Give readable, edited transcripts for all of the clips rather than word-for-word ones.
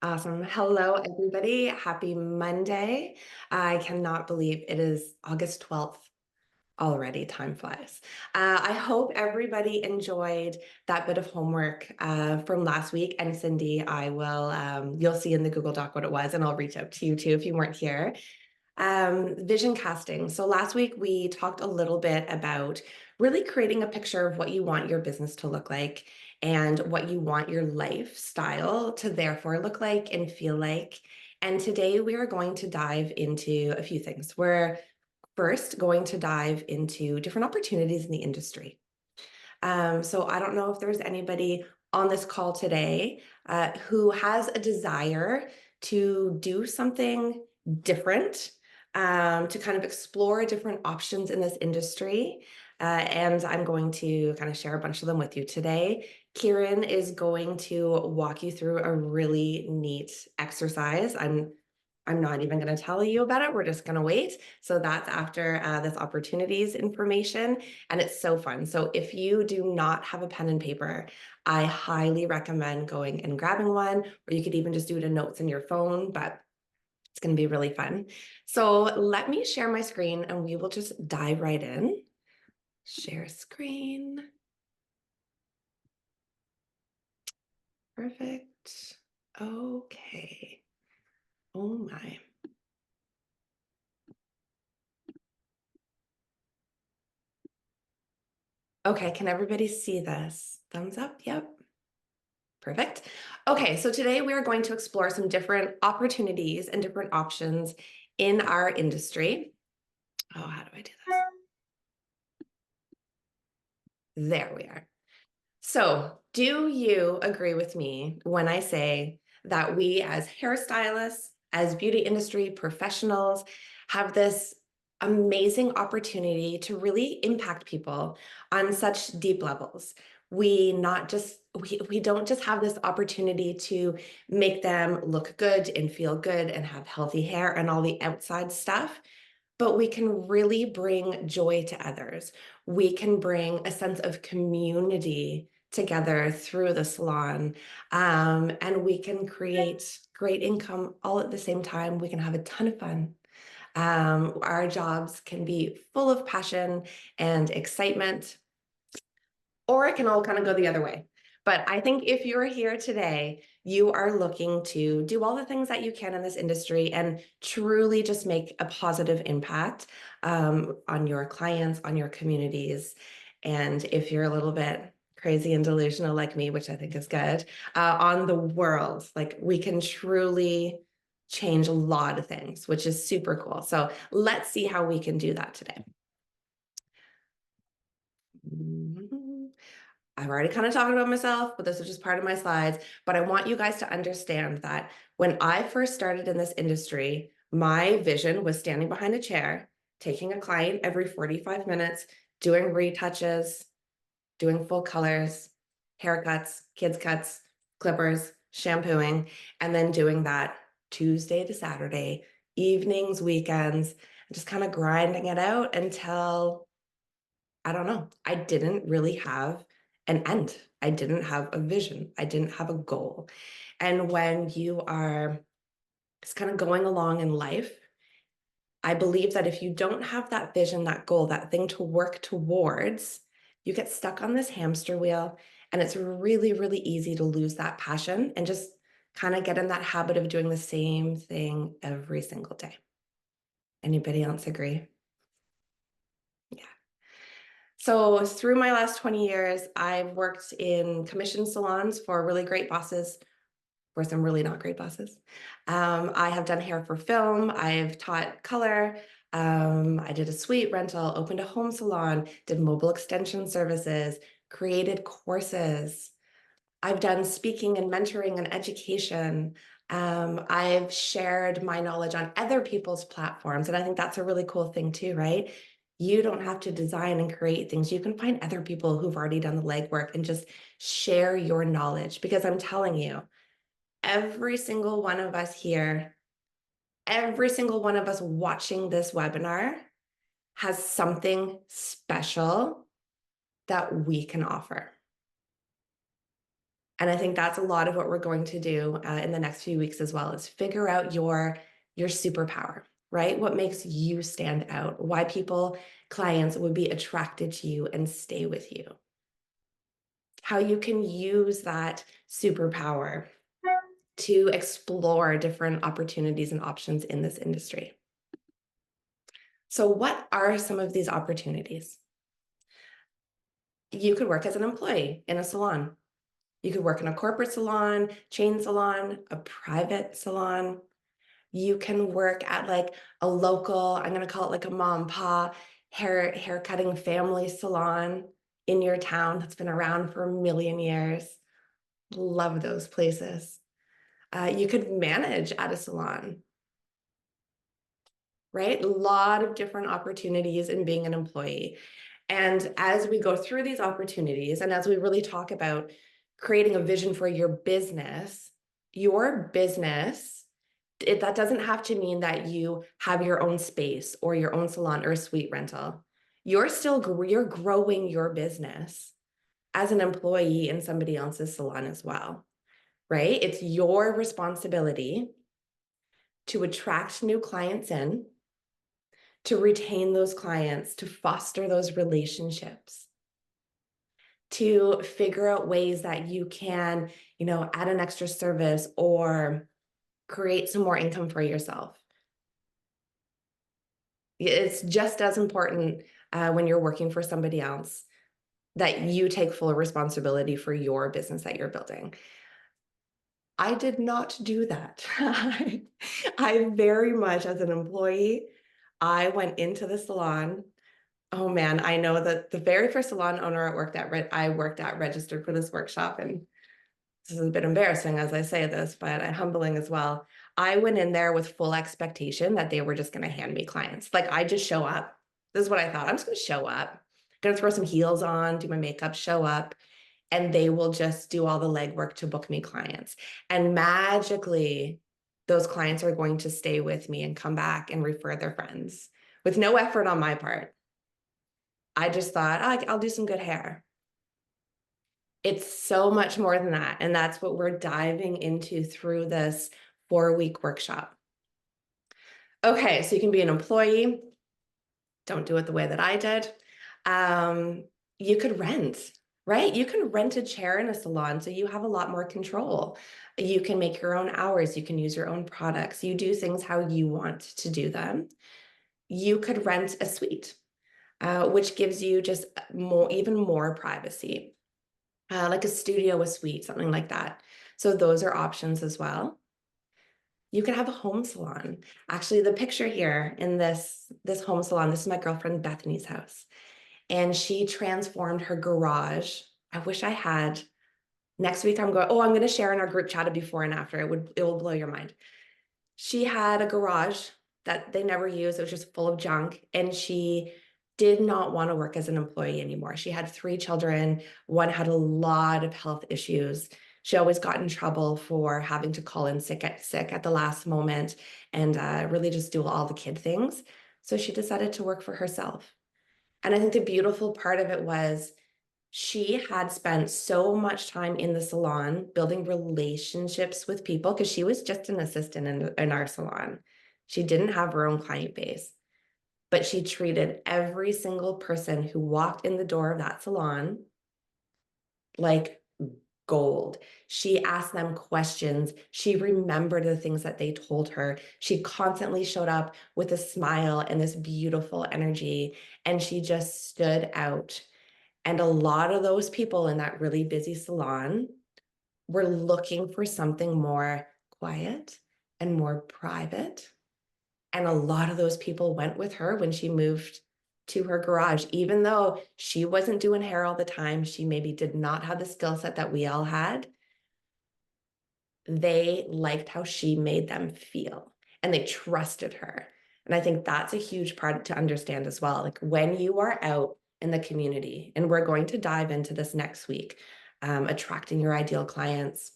Awesome. Hello, everybody. Happy Monday. I cannot believe it is August 12th already. Time flies. I hope everybody enjoyed that bit of homework from last week. And Cindy, you'll see in the Google Doc what it was, and I'll reach out to you too if you weren't here. Vision casting. So last week we talked a little bit about really creating a picture of what you want your business to look like and what you want your lifestyle to therefore look like and feel like. And today we are going to dive into a few things. We're first going to dive into different opportunities in the industry. So I don't know if there's anybody on this call today who has a desire to do something different, to kind of explore different options in this industry. And I'm going to kind of share a bunch of them with you today. Kieran is going to walk you through a really neat exercise. I'm not even going to tell you about it. We're just going to wait. So that's after this opportunities information. And it's so fun. So if you do not have a pen and paper, I highly recommend going and grabbing one, or you could even just do it in notes in your phone, but it's going to be really fun. So let me share my screen and we will just dive right in. Share screen. Perfect. Okay. Oh my. Okay, can everybody see this? Thumbs up? Yep. Perfect. Okay, so today we are going to explore some different opportunities and different options in our industry. Oh, how do I do this? There we are. So, do you agree with me when I say that we as hairstylists, as beauty industry professionals, have this amazing opportunity to really impact people on such deep levels? We don't just have this opportunity to make them look good and feel good and have healthy hair and all the outside stuff, but we can really bring joy to others. We can bring a sense of community together through the salon, and we can create great income all at the same time. We can have a ton of fun. Our jobs can be full of passion and excitement, or it can all kind of go the other way. But I think if you're here today, you are looking to do all the things that you can in this industry and truly just make a positive impact on your clients, on your communities. And if you're a little bit crazy and delusional like me, which I think is good, on the world, like we can truly change a lot of things, which is super cool. So let's see how we can do that today. I've already kind of talked about myself, but this is just part of my slides. But I want you guys to understand that when I first started in this industry, my vision was standing behind a chair, taking a client every 45 minutes, doing retouches, doing full colors, haircuts, kids cuts, clippers, shampooing, and then doing that Tuesday to Saturday, evenings, weekends, just kind of grinding it out until I don't know. I didn't really have an end. I didn't have a vision. I didn't have a goal. And when you are just kind of going along in life, I believe that if you don't have that vision, that goal, that thing to work towards, you get stuck on this hamster wheel. And it's really, really easy to lose that passion and just kind of get in that habit of doing the same thing every single day. Anybody else agree? Yeah. So through my last 20 years, I've worked in commission salons for really great bosses, for some really not great bosses. I have done hair for film. I've taught color. I did a suite rental, opened a home salon, did mobile extension services, created courses. I've done speaking and mentoring and education. I've shared my knowledge on other people's platforms. And I think that's a really cool thing too, right? You don't have to design and create things. You can find other people who've already done the legwork and just share your knowledge. Because I'm telling you, every single one of us here, every single one of us watching this webinar has something special that we can offer. And I think that's a lot of what we're going to do in the next few weeks as well, is figure out your superpower, right? What makes you stand out, why clients would be attracted to you and stay with you, how you can use that superpower to explore different opportunities and options in this industry. So what are some of these opportunities? You could work as an employee in a salon. You could work in a corporate salon, chain salon, a private salon. You can work at like a local, I'm going to call it like a mom and pa hair cutting family salon in your town that's been around for a million years. Love those places. You could manage at a salon, right? A lot of different opportunities in being an employee. And as we go through these opportunities, and as we really talk about creating a vision for your business, that doesn't have to mean that you have your own space or your own salon or a suite rental. You're growing your business as an employee in somebody else's salon as well, right? It's your responsibility to attract new clients in, to retain those clients, to foster those relationships, to figure out ways that you can, add an extra service or create some more income for yourself. It's just as important when you're working for somebody else that you take full responsibility for your business that you're building. I did not do that. I very much, as an employee, I went into the salon. Oh man, I know that the very first salon owner I worked at registered for this workshop, and this is a bit embarrassing as I say this, but humbling as well. I went in there with full expectation that they were just going to hand me clients. Like I just show up. This is what I thought. I'm just going to show up, going to throw some heels on, do my makeup, show up, and they will just do all the legwork to book me clients. And magically, those clients are going to stay with me and come back and refer their friends with no effort on my part. I just thought, oh, I'll do some good hair. It's so much more than that. And that's what we're diving into through this 4-week workshop. Okay, so you can be an employee. Don't do it the way that I did. You could rent, right? You can rent a chair in a salon, so you have a lot more control. You can make your own hours. You can use your own products. You do things how you want to do them. You could rent a suite, which gives you just even more privacy. Like a studio, a suite, something like that. So those are options as well. You could have a home salon. Actually, the picture here in this home salon, this is my girlfriend Bethany's house. And she transformed her garage. I wish I had. Next week I'm going to share in our group chat a before and after. It will blow your mind. She had a garage that they never used. It was just full of junk. And she did not want to work as an employee anymore. She had 3 children. One had a lot of health issues. She always got in trouble for having to call in sick at the last moment and really just do all the kid things. So she decided to work for herself. And I think the beautiful part of it was she had spent so much time in the salon building relationships with people because she was just an assistant in our salon. She didn't have her own client base, but she treated every single person who walked in the door of that salon like gold. She asked them questions. She remembered the things that they told her. She constantly showed up with a smile and this beautiful energy, and she just stood out. And a lot of those people in that really busy salon were looking for something more quiet and more private. And a lot of those people went with her when she moved to her garage, even though she wasn't doing hair all the time. She maybe did not have the skill set that we all had. They liked how she made them feel and they trusted her. And I think that's a huge part to understand as well. Like when you are out in the community, and we're going to dive into this next week, attracting your ideal clients,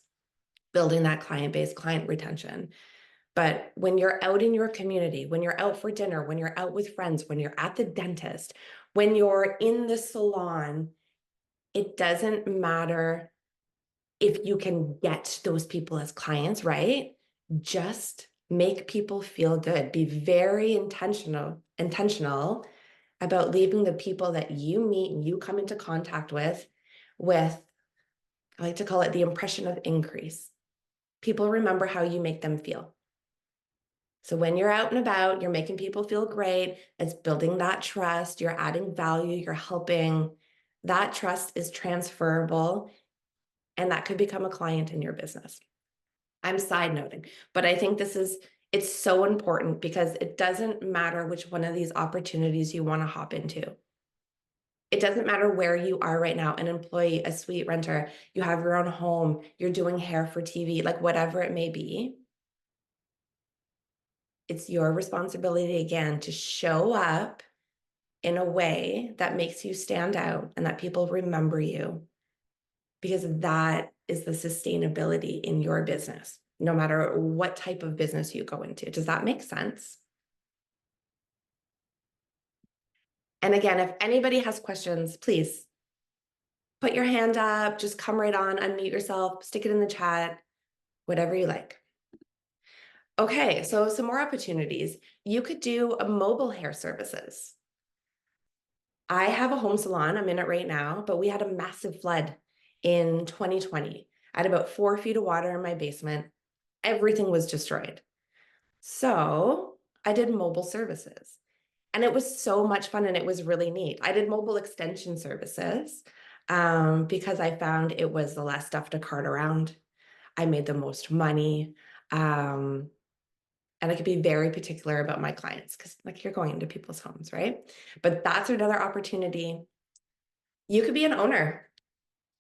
building that client base, client retention. But when you're out in your community, when you're out for dinner, when you're out with friends, when you're at the dentist, when you're in the salon, it doesn't matter if you can get those people as clients, right? Just make people feel good. Be very intentional about leaving the people that you meet and you come into contact with, I like to call it the impression of increase. People remember how you make them feel. So when you're out and about, you're making people feel great. It's building that trust. You're adding value. You're helping. That trust is transferable, and that could become a client in your business. I'm side noting, but I think it's so important because it doesn't matter which one of these opportunities you want to hop into. It doesn't matter where you are right now, an employee, a suite renter, you have your own home, you're doing hair for TV, like whatever it may be. It's your responsibility again to show up in a way that makes you stand out and that people remember you, because that is the sustainability in your business, no matter what type of business you go into. Does that make sense? And again, if anybody has questions, please put your hand up, just come right on, unmute yourself, stick it in the chat, whatever you like. Okay, so some more opportunities. You could do a mobile hair services. I have a home salon, I'm in it right now, but we had a massive flood in 2020. I had about 4 feet of water in my basement. Everything was destroyed. So I did mobile services. And it was so much fun and it was really neat. I did mobile extension services because I found it was the less stuff to cart around. I made the most money. And I could be very particular about my clients because like you're going into people's homes, right? But that's another opportunity. You could be an owner.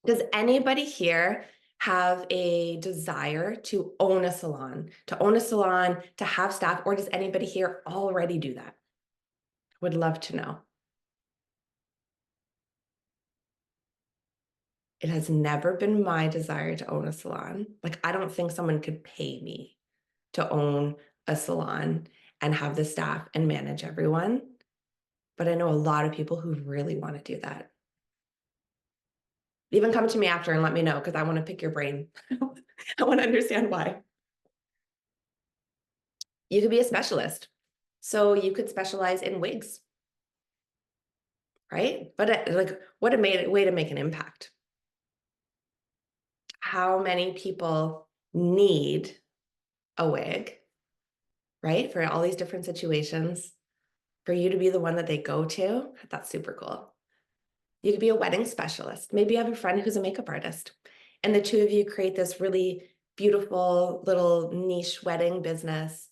Does anybody here have a desire to own a salon, to have staff, or does anybody here already do that? Would love to know. It has never been my desire to own a salon. Like, I don't think someone could pay me to own a salon and have the staff and manage everyone. But I know a lot of people who really want to do that. Even come to me after and let me know because I want to pick your brain. I want to understand why. You could be a specialist. So you could specialize in wigs, right? But like, what a way to make an impact. How many people need a wig, right? For all these different situations, for you to be the one that they go to, that's super cool. You could be a wedding specialist. Maybe you have a friend who's a makeup artist, and the two of you create this really beautiful little niche wedding business,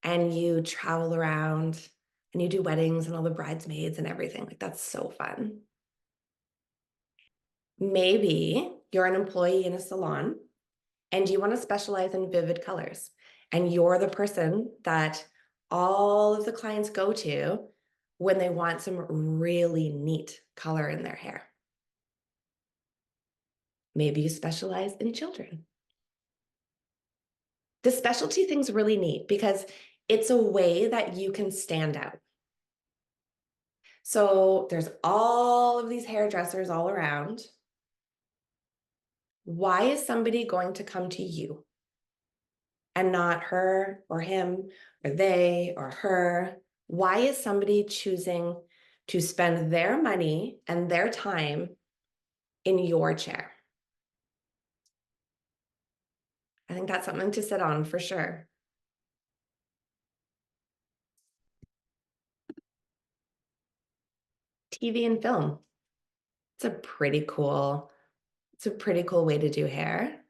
and you travel around and you do weddings and all the bridesmaids and everything. Like, that's so fun. Maybe you're an employee in a salon and you want to specialize in vivid colors, and you're the person that all of the clients go to when they want some really neat color in their hair. Maybe you specialize in children. The specialty thing's really neat because it's a way that you can stand out. So there's all of these hairdressers all around. Why is somebody going to come to you and not her or him or they or her? Why is somebody choosing to spend their money and their time in your chair? I think that's something to sit on for sure. TV and film. It's a pretty cool way to do hair.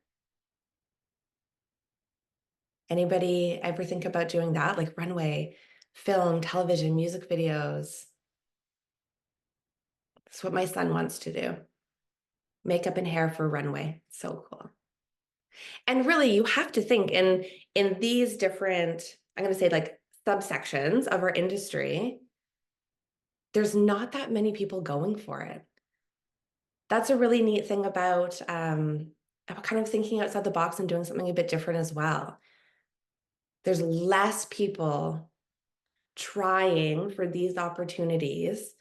Anybody ever think about doing that? Like runway, film, television, music videos. That's what my son wants to do. Makeup and hair for runway. So cool. And really, you have to think in these different, I'm going to say like subsections of our industry, there's not that many people going for it. That's a really neat thing about kind of thinking outside the box and doing something a bit different as well. There's less people trying for these opportunities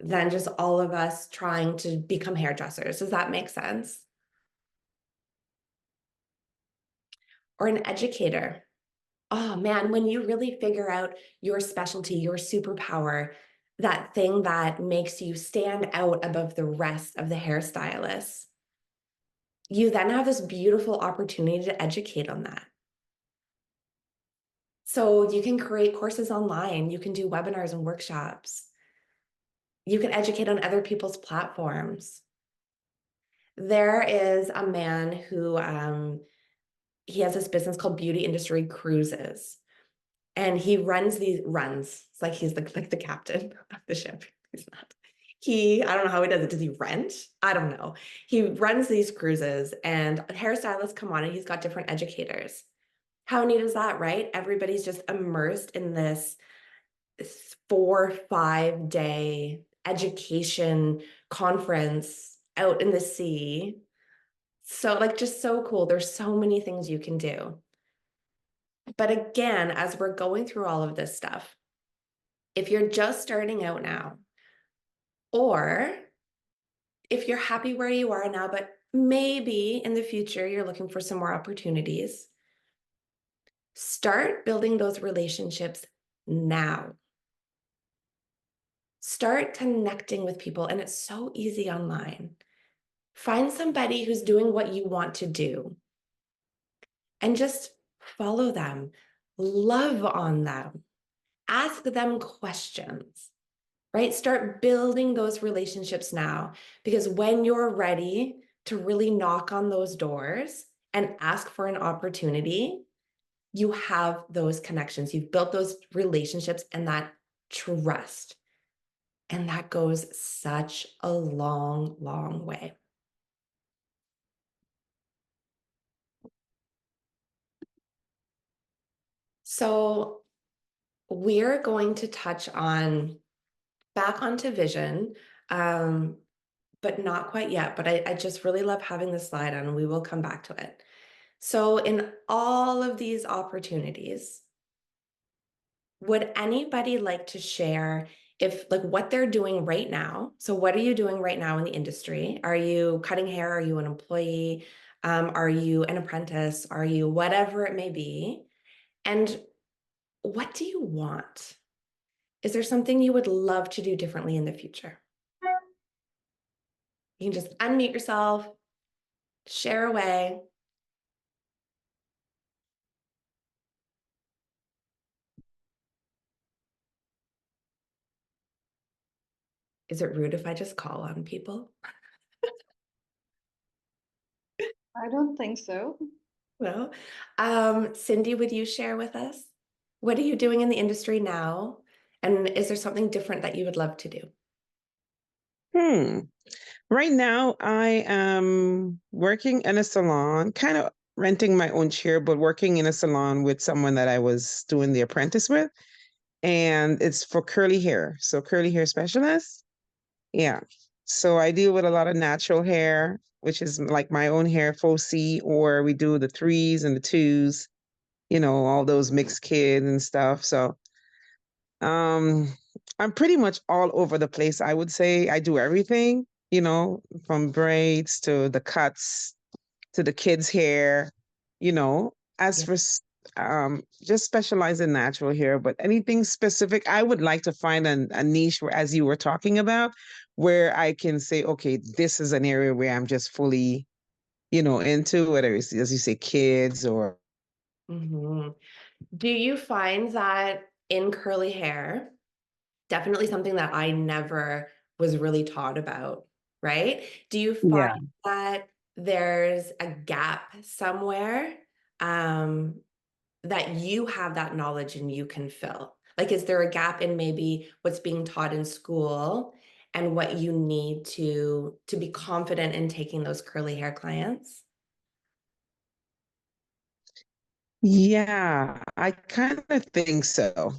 than just all of us trying to become hairdressers. Does that make sense? or an educator. Oh man, when you really figure out your specialty, your superpower, that thing that makes you stand out above the rest of the hairstylists, you then have this beautiful opportunity to educate on that. So you can create courses online, you can do webinars and workshops, you can educate on other people's platforms. There is a man who he has this business called Beauty Industry Cruises. And he runs. It's like he's like the captain of the ship. He's not. I don't know how he does it. Does he rent? I don't know. He runs these cruises and hairstylists come on and he's got different educators. How neat is that, right? Everybody's just immersed in this 4 or 5 day education conference out in the sea. So like just so cool. There's so many things you can do. But again, as we're going through all of this stuff, if you're just starting out now, or if you're happy where you are now, but maybe in the future you're looking for some more opportunities, start building those relationships now. Start connecting with people, and it's so easy online. Find somebody who's doing what you want to do and just follow them, love on them, ask them questions. Right? Start building those relationships now, because when you're ready to really knock on those doors and ask for an opportunity, you have those connections. You've built those relationships and that trust. And that goes such a long, long way. So we're going to touch on back onto vision. But not quite yet. But I just really love having this slide on, and we will come back to it. So in all of these opportunities, would anybody like to share if like what they're doing right now? So what are you doing right now in the industry? Are you cutting hair? Are you an employee? Are you an apprentice? Are you whatever it may be? And what do you want? Is there something you would love to do differently in the future? You can just unmute yourself, share away. Is it rude if I just call on people? I don't think so. No. Cindy, would you share with us? What are you doing in the industry now? And is there something different that you would love to do? Hmm. Right now, I am working in a salon, kind of renting my own chair, but working in a salon with someone that I was doing the apprentice with. And it's for curly hair. So, curly hair specialist. Yeah. So, I deal with a lot of natural hair, which is like my own hair, faux C, or we do the threes and the twos, all those mixed kids and stuff. So, um, I'm pretty much all over the place. I would say I do everything, from braids to the cuts to the kids' hair, as Yeah. for just specialize in natural hair, but anything specific, I would like to find a niche where, as you were talking about, where I can say, okay, this is an area where I'm just fully, into, whether it's, as you say, kids or. Mhm. Do you find that in curly hair, definitely something that I never was really taught about, right? Do you find Yeah. that there's a gap somewhere um, that you have that knowledge and you can fill? Like, is there a gap in maybe what's being taught in school and what you need to be confident in taking those curly hair clients? Yeah, I kind of think so.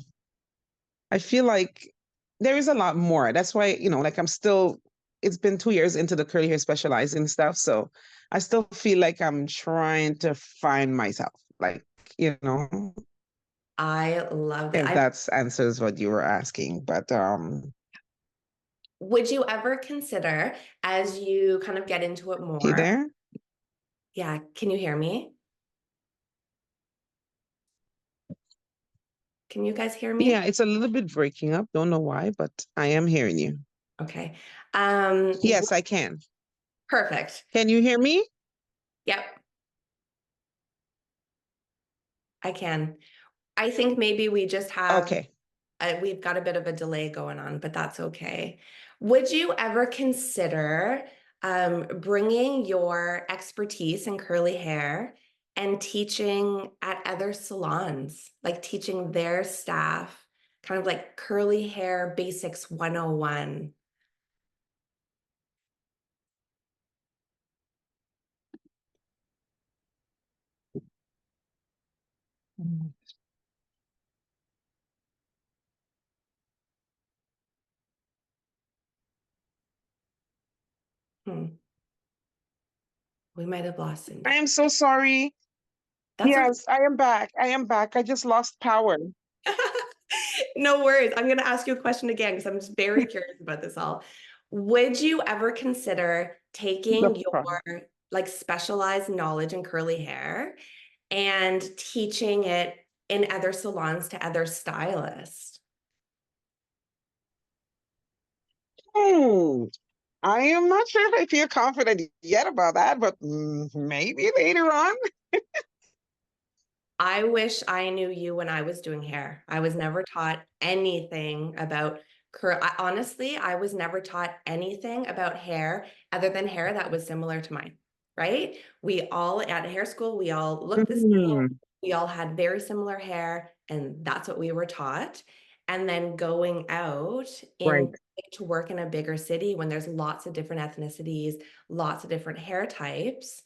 I feel like there is a lot more. That's why, like it's been 2 years into the curly hair specializing stuff. So I still feel like I'm trying to find myself, like, I love that. if that's answers what you were asking. But Would you ever consider, as you kind of get into it you more? there? Yeah, can you hear me? Can you guys hear me? Yeah, it's a little bit breaking up. Don't know why, but I am hearing you. Okay. Yes, I can. Perfect. Can you hear me? Yep, I can. I think maybe we just have Okay. we've got a bit of a delay going on, but that's okay. Would you ever consider bringing your expertise in curly hair and teaching at other salons, like teaching their staff, kind of like curly hair basics 101? Hmm. We might have lost I Cindy. am so sorry. That's okay. Yes, I am back. I am back. I just lost power. No worries. I'm going to ask you a question again because I'm just very curious about this all. Would you ever consider No taking problem. your like specialized knowledge in curly hair and teaching it in other salons to other stylists? Hmm. I am not sure if I feel confident yet about that, but maybe later on. I wish I knew you when I was doing hair. I was never taught anything about honestly, I was never taught anything about hair other than hair that was similar to mine, right? We all at hair school, we all looked the same. Mm, We all had very similar hair, and that's what we were taught. And then going out right. in to work in a bigger city when there's lots of different ethnicities, lots of different hair types,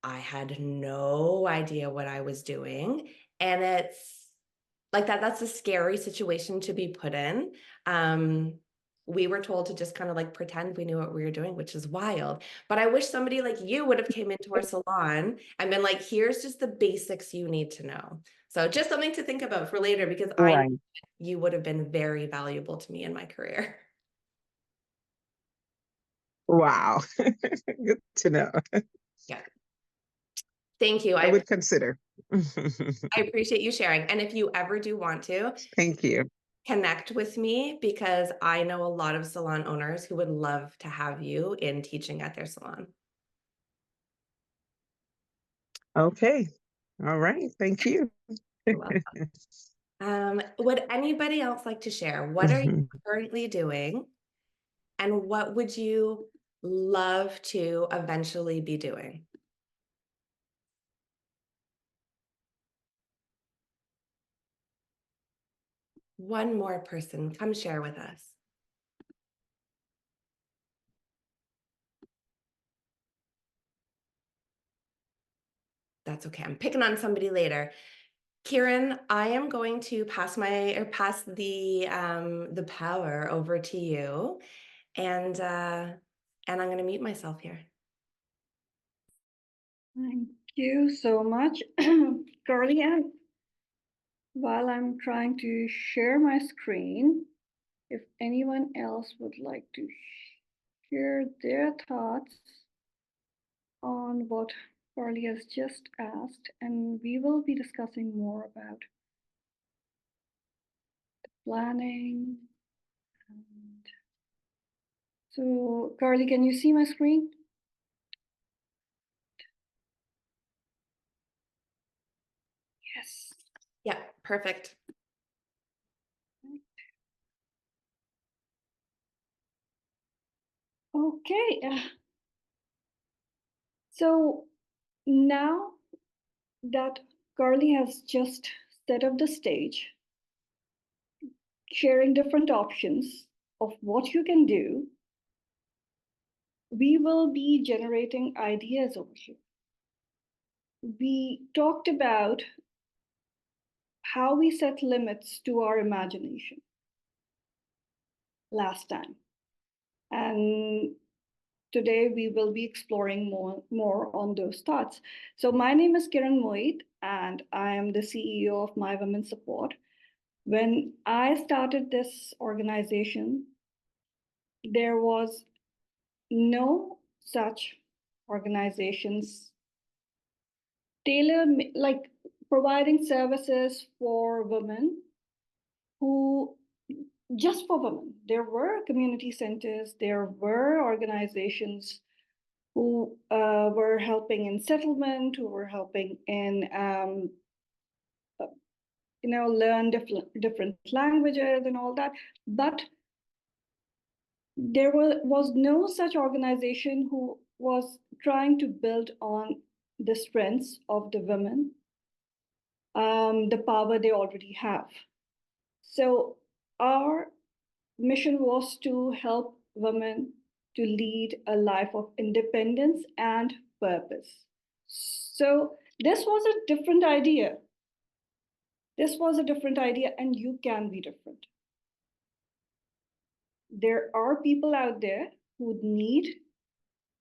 I had no idea what I was doing. And it's like that's a scary situation to be put in. We were told to just kind of like pretend we knew what we were doing, which is wild. But I wish somebody like you would have came into our salon and been like, here's just the basics you need to know. So just something to think about for later because I know Right. you would have been very valuable to me in my career. Wow. Good to know. Yeah. Thank you. I would consider. I appreciate you sharing. And if you ever do want to, Thank you. connect with me because I know a lot of salon owners who would love to have you in teaching at their salon. Okay. All right. Thank you. You're welcome. Would anybody else like to share? What are you currently doing? And what would you love to eventually be doing? One more person, come share with us. That's okay. I'm picking on somebody later. Kieran, I am going to pass the power over to you, and I'm going to mute myself here. Thank you so much, Carly. And while I'm trying to share my screen, if anyone else would like to share their thoughts on what Carly has just asked, and we will be discussing more about planning. And so, Carly, can you see my screen? Yes. Yeah, perfect. Okay. So now that Carly has just set up the stage, sharing different options of what you can do, we will be generating ideas over here. We talked about how we set limits to our imagination last time. And today we will be exploring more on those thoughts. So my name is Kiran Moit, and I am the CEO of My Women Support. When I started this organization, there was no such organizations tailor like providing services for women who, just for women. There were community centers, there were organizations who were helping in settlement, who were helping in learn different languages and all that. But there was no such organization who was trying to build on the strengths of the women, the power they already have. So our mission was to help women to lead a life of independence and purpose. So this was a different idea. This was a different idea, and you can be different. There are people out there who need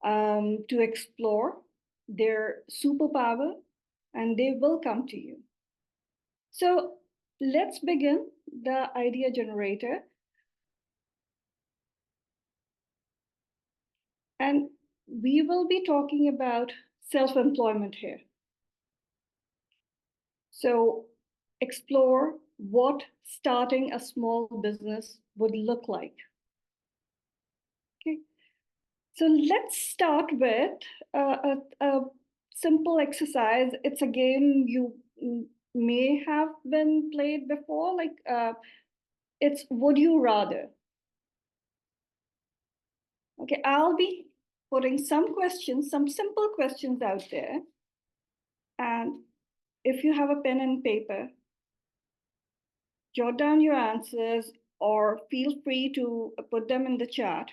to explore their superpower, and they will come to you. So let's begin the idea generator. And we will be talking about self-employment here. So explore what starting a small business would look like. Okay. So let's start with a simple exercise. It's a game you may have been played before. It's would you rather. Okay, I'll be putting some questions, some simple questions out there. And if you have a pen and paper, jot down your answers or feel free to put them in the chat.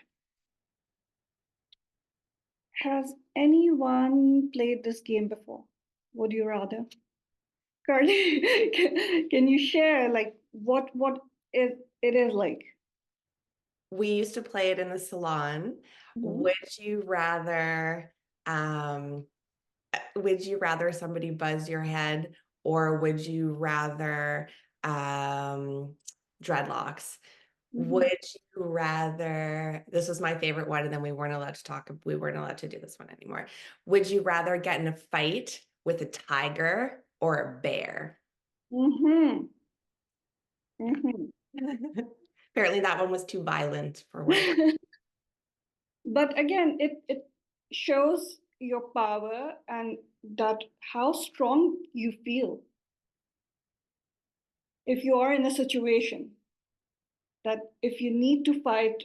Has anyone played this game before? Would you rather? Carly, can you share like what it is like? We used to play it in the salon. Mhm. Would you rather somebody buzz your head, or would you rather dreadlocks? Would you rather, this was my favorite one, and then we weren't allowed to do this one anymore. Would you rather get in a fight with a tiger or a bear? Mm-hmm. Mm-hmm. Apparently that one was too violent for work. But again, it shows your power and that how strong you feel if you are in a situation that if you need to fight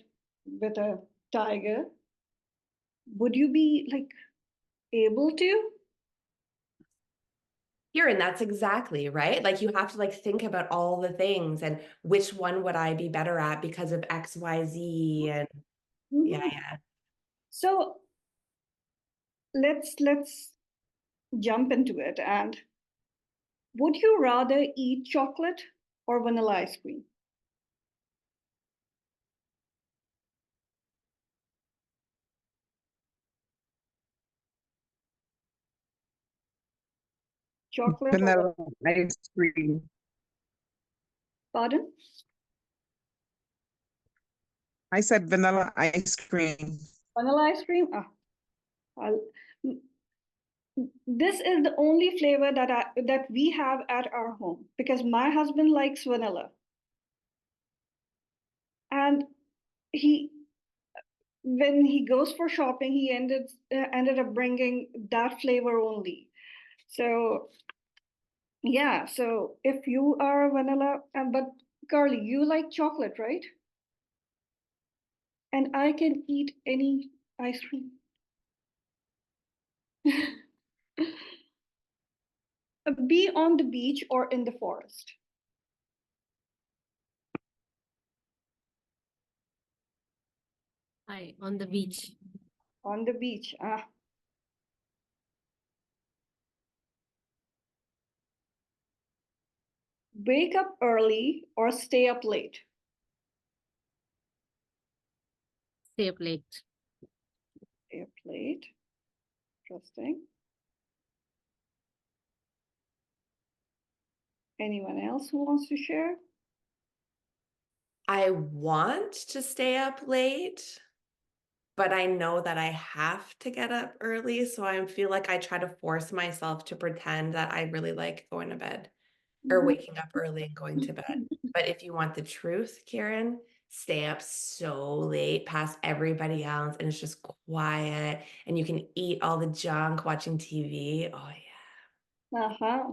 with a tiger, would you be like able to? Here, and that's exactly right. Like you have to like think about all the things and which one would I be better at because of XYZ, and yeah. So let's jump into it. And would you rather eat chocolate or vanilla ice cream? Chocolate or Vanilla ice cream. pardon? I said vanilla ice cream. Vanilla ice cream? I'll, this is the only flavor that we have at our home because my husband likes vanilla. And he when he goes for shopping, he ended up bringing that flavor only. So yeah, so if you are a vanilla, but Carly, you like chocolate, right? And I can eat any ice cream. Be on the beach or in the forest. Hi, on the beach. On the beach. Wake up early or stay up late. Stay up late. Stay up late. Interesting. Anyone else who wants to share? I want to stay up late, but I know that I have to get up early. So I feel like I try to force myself to pretend that I really like going to bed or waking up early and going to bed. But if you want the truth, Karen, stay up so late past everybody else and it's just quiet and you can eat all the junk watching TV. Oh, yeah. Uh-huh.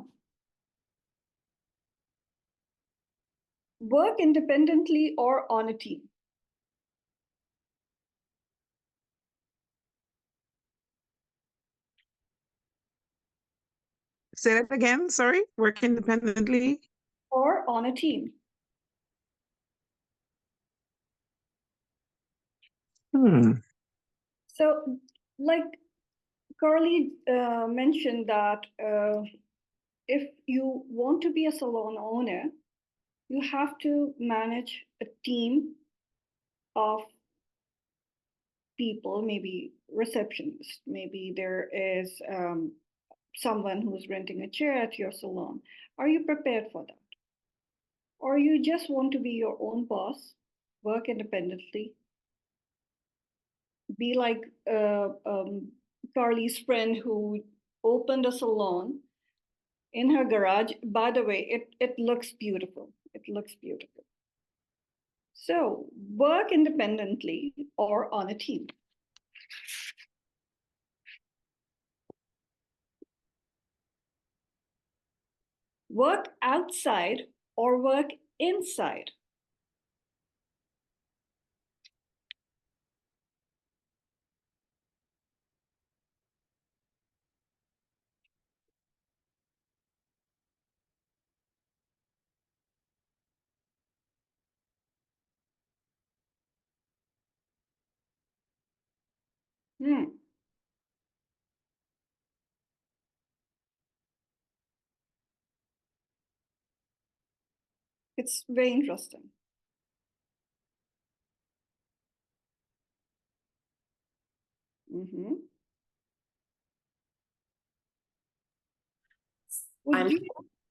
Work independently or on a team? Say that again. Sorry. Work independently. Or on a team? Hmm. So, like Carly mentioned that if you want to be a salon owner, you have to manage a team of people, maybe receptionists, maybe there is someone who's renting a chair at your salon. Are you prepared for that? Or you just want to be your own boss, work independently, be like Carly's friend who opened a salon in her garage. By the way, it looks beautiful. It looks beautiful. So work independently or on a team. Work outside or work inside. Hmm. It's very interesting. Mm-hmm. Would I'm you?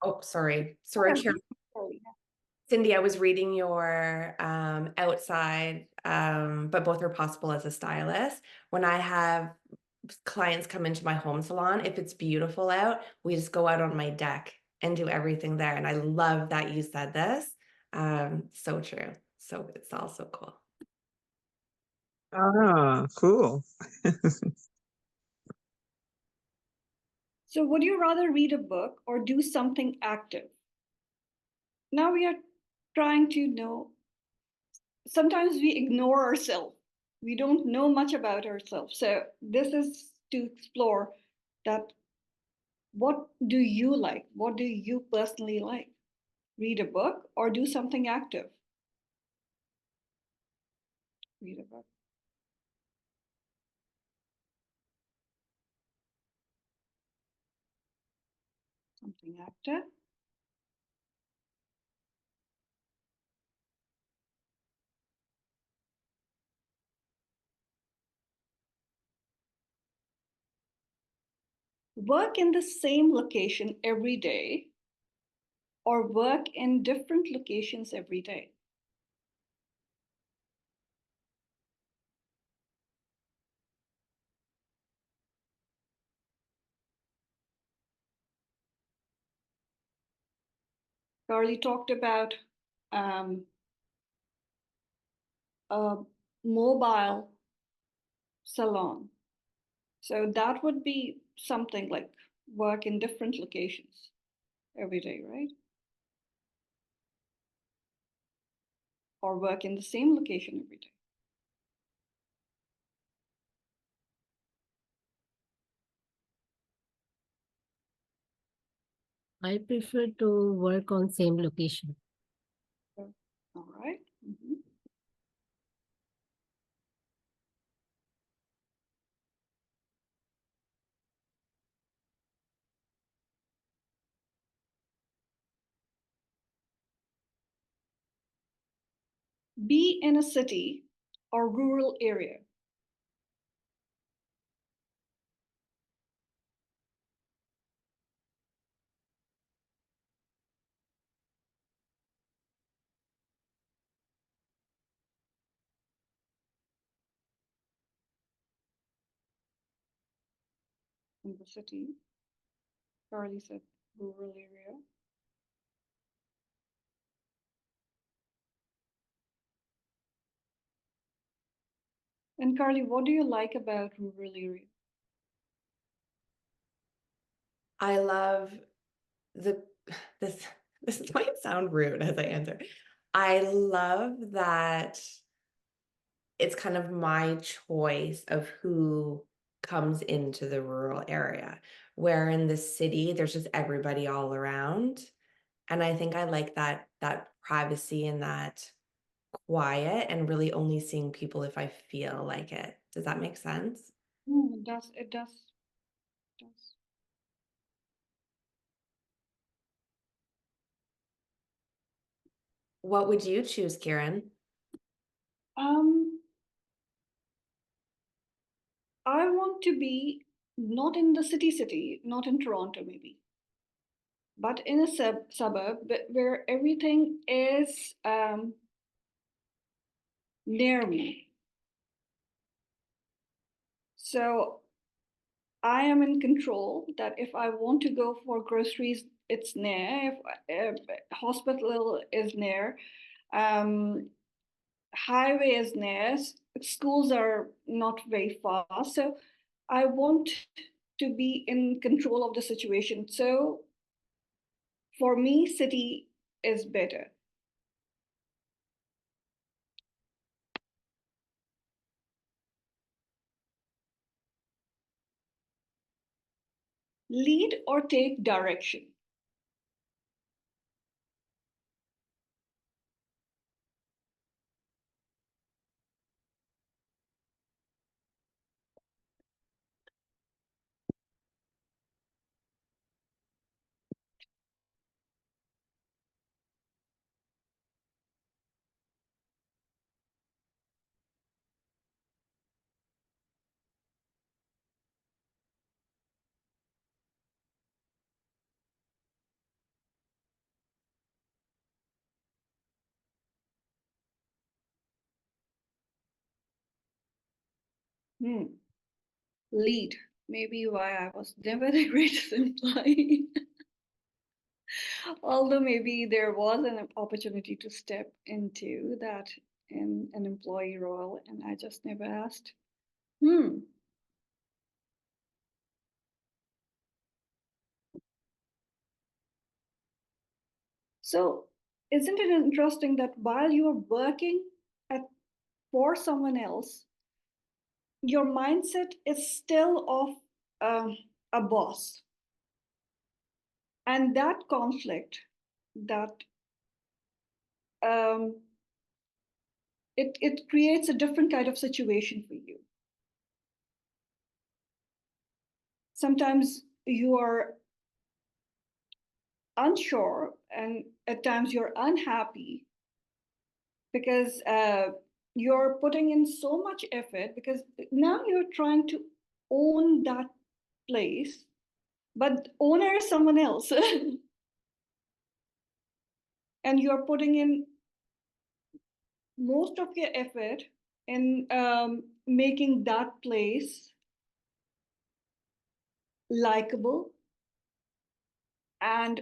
oh, sorry, Yeah, Karen. sorry. Cindy, I was reading your outside, but both are possible as a stylist. When I have clients come into my home salon, if it's beautiful out, we just go out on my deck and do everything there. And I love that you said this. So true. So it's also cool. Ah, cool. So would you rather read a book or do something active? Now we are trying to know. Sometimes we ignore ourselves. We don't know much about ourselves. So this is to explore that what do you like? What do you personally like? Read a book or do something active? Read a book. Something active. Work in the same location every day or work in different locations every day. Carly talked about um, a mobile salon. So that would be something like work in different locations every day, right? Or work in the same location every day. I prefer to work on same location. So, all right. Mhm. Be in a city or rural area. in the city. Carly said rural area. And Carly, what do you like about rural area? I love the this this might sound rude as I answer. I love that it's kind of my choice of who comes into the rural area, where in the city there's just everybody all around. And I think I like that privacy and that quiet and really only seeing people if I feel like it. Does that make sense? It does. What would you choose, Kieran? Um, I want to be not in the city, not in Toronto, maybe, but in a suburb where everything is near me. So I am in control that if I want to go for groceries, it's near. If hospital is near, um, highway is near, schools are not very far. So I want to be in control of the situation. So for me, city is better. Lead or take direction. Lead. Maybe why I was never the greatest employee. Although maybe there was an opportunity to step into that in an employee role, and I just never asked. So, isn't it interesting that while you're working at, for someone else, your mindset is still of a boss, and that conflict, that um, it creates a different kind of situation for you. Sometimes you are unsure, and at times you're unhappy because you're putting in so much effort, because now you're trying to own that place, but owner is someone else. And you're putting in most of your effort in making that place likable, and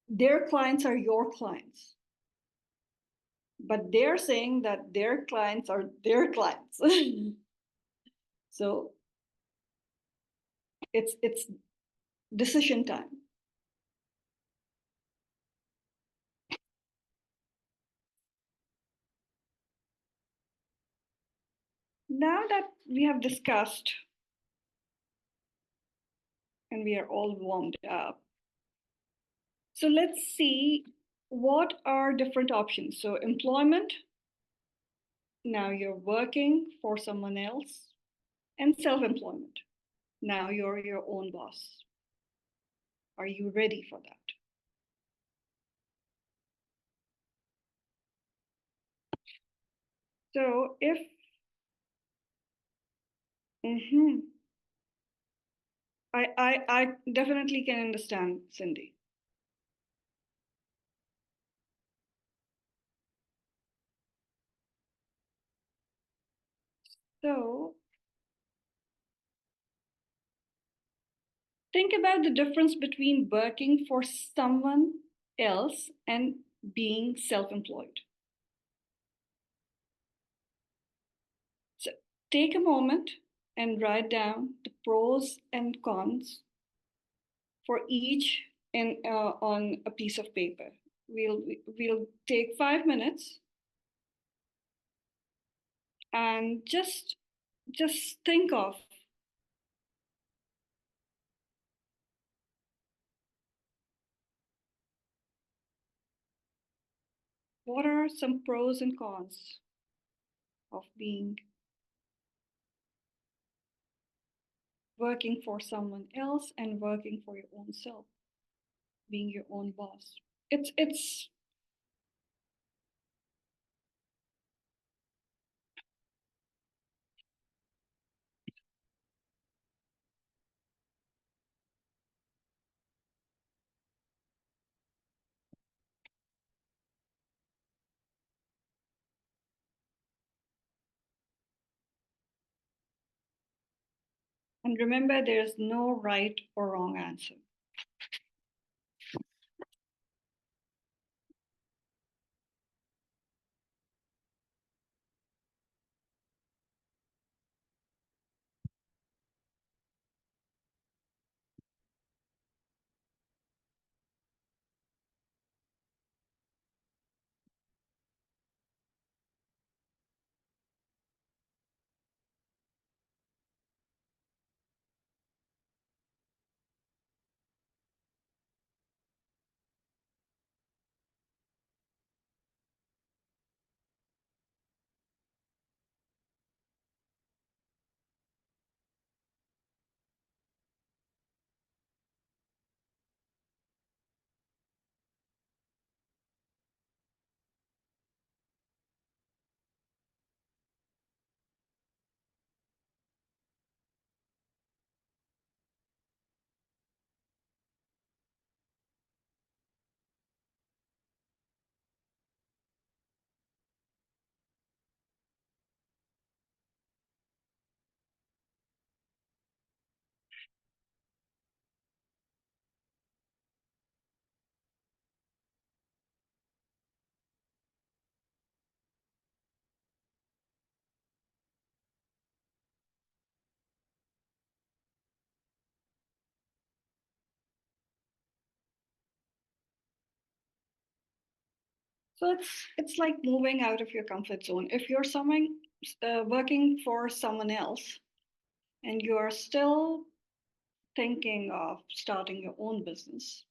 their clients are your clients, but they're saying that their clients are their clients. So it's decision time. Now that we have discussed and we are all warmed up, so let's see what are different options. So employment, now you're working for someone else, and self-employment, now you're your own boss. Are you ready for that? So if I definitely can understand, Cindy. So Think about the difference between working for someone else and being self-employed. So take a moment and write down the pros and cons for each on a piece of paper. We'll take 5 minutes and just think of what are some pros and cons of being working for someone else and working for your own self, being your own boss. It's and remember there's no right or wrong answer. So it's like moving out of your comfort zone. If you're someone working for someone else and you are still thinking of starting your own business,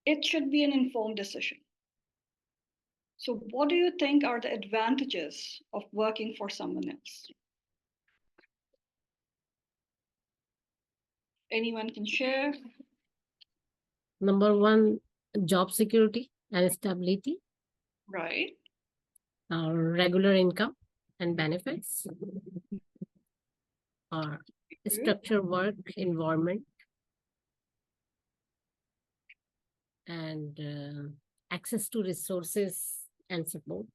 it should be an informed decision. So what do you think are the advantages of working for someone else? Anyone can share? Number one, job security and stability, Right. regular income and benefits, or Good. structure work environment, and access to resources and support.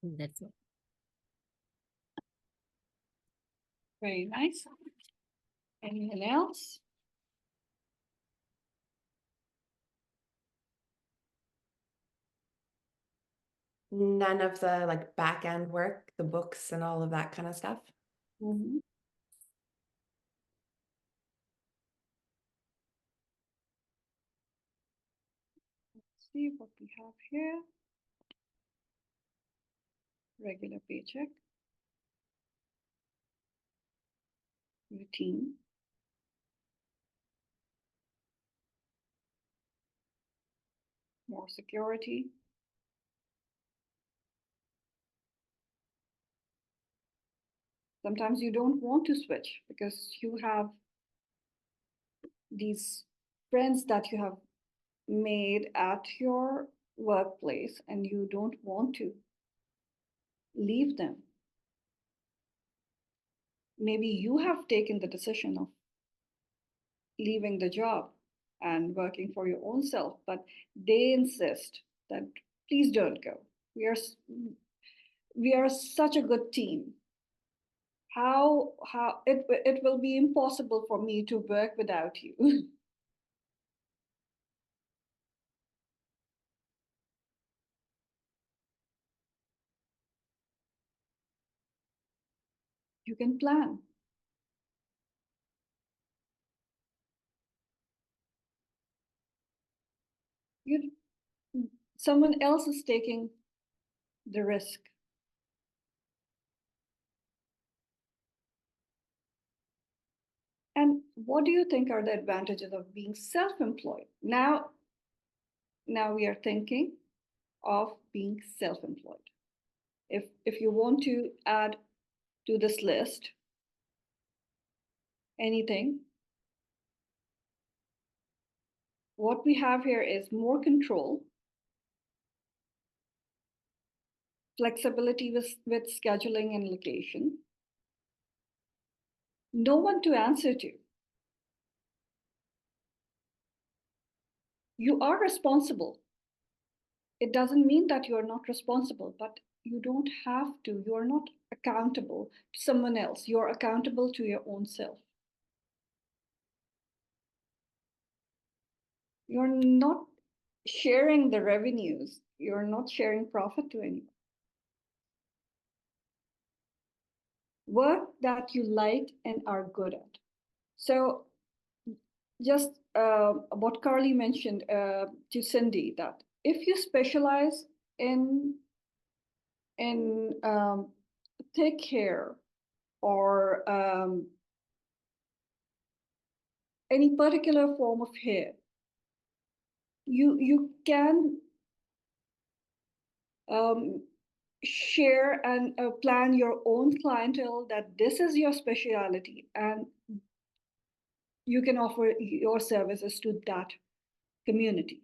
That's it. Very nice. Anyone else? None of the like back end work, the books and all of that kind of stuff. Mm-hmm. Let's see what we have here. Regular paycheck. Routine. More security. Sometimes you don't want to switch because you have these friends that you have made at your workplace and you don't want to leave them. Maybe you have taken the decision of leaving the job and working for your own self, but they insist that please don't go. we are such a good team. How it will be impossible for me to work without you. You can plan. You, someone else is taking the risk. And what do you think are the advantages of being self-employed? Now we are thinking of being self-employed. If you want to add to this list anything, what we have here is more control, flexibility with scheduling and location, no one to answer to. You are responsible. It doesn't mean that you are not responsible, but you don't have to. You are not accountable to someone else. You're accountable to your own self. You're not sharing the revenues. You're not sharing profit to anyone. Work that you like and are good at. So just what Carly mentioned to Cindy, that if you specialize in thick hair or any particular form of hair, you can share and plan your own clientele that this is your specialty, and you can offer your services to that community.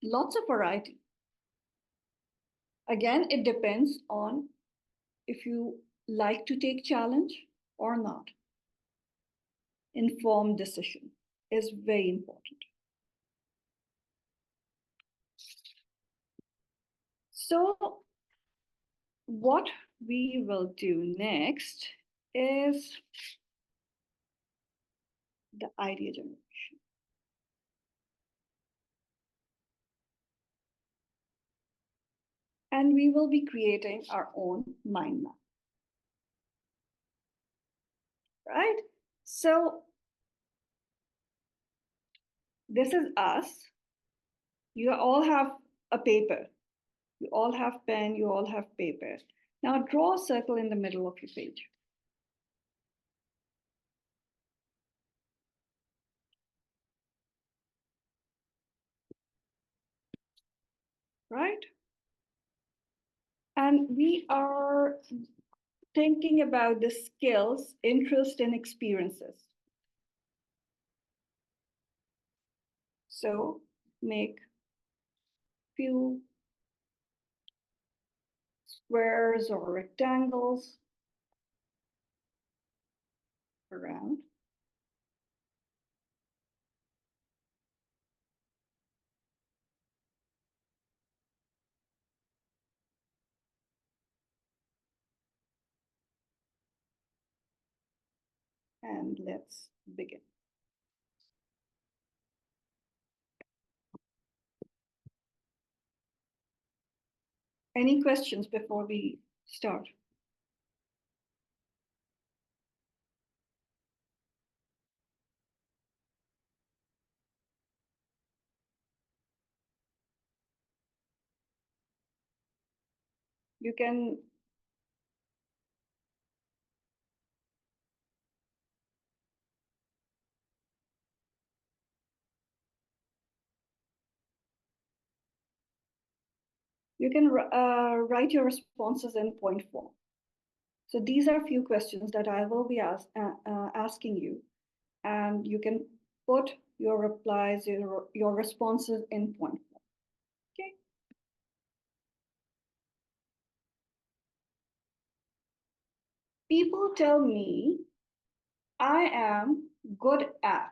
Lots of variety. Again, it depends on if you like to take challenge or not. Informed decision is very important. So what we will do next is the idea generation. And we will be creating our own mind map. Right? So this is us. You all have a paper. You all have pen, you all have paper. Now draw a circle in the middle of your page. Right? And we are thinking about the skills, interest, and experiences. So make few squares or rectangles around. And let's begin. Any questions before we start? You can write your responses in point form. So these are a few questions that I will be asking you, and you can put your replies, your responses in point form. Okay. People tell me I am good at.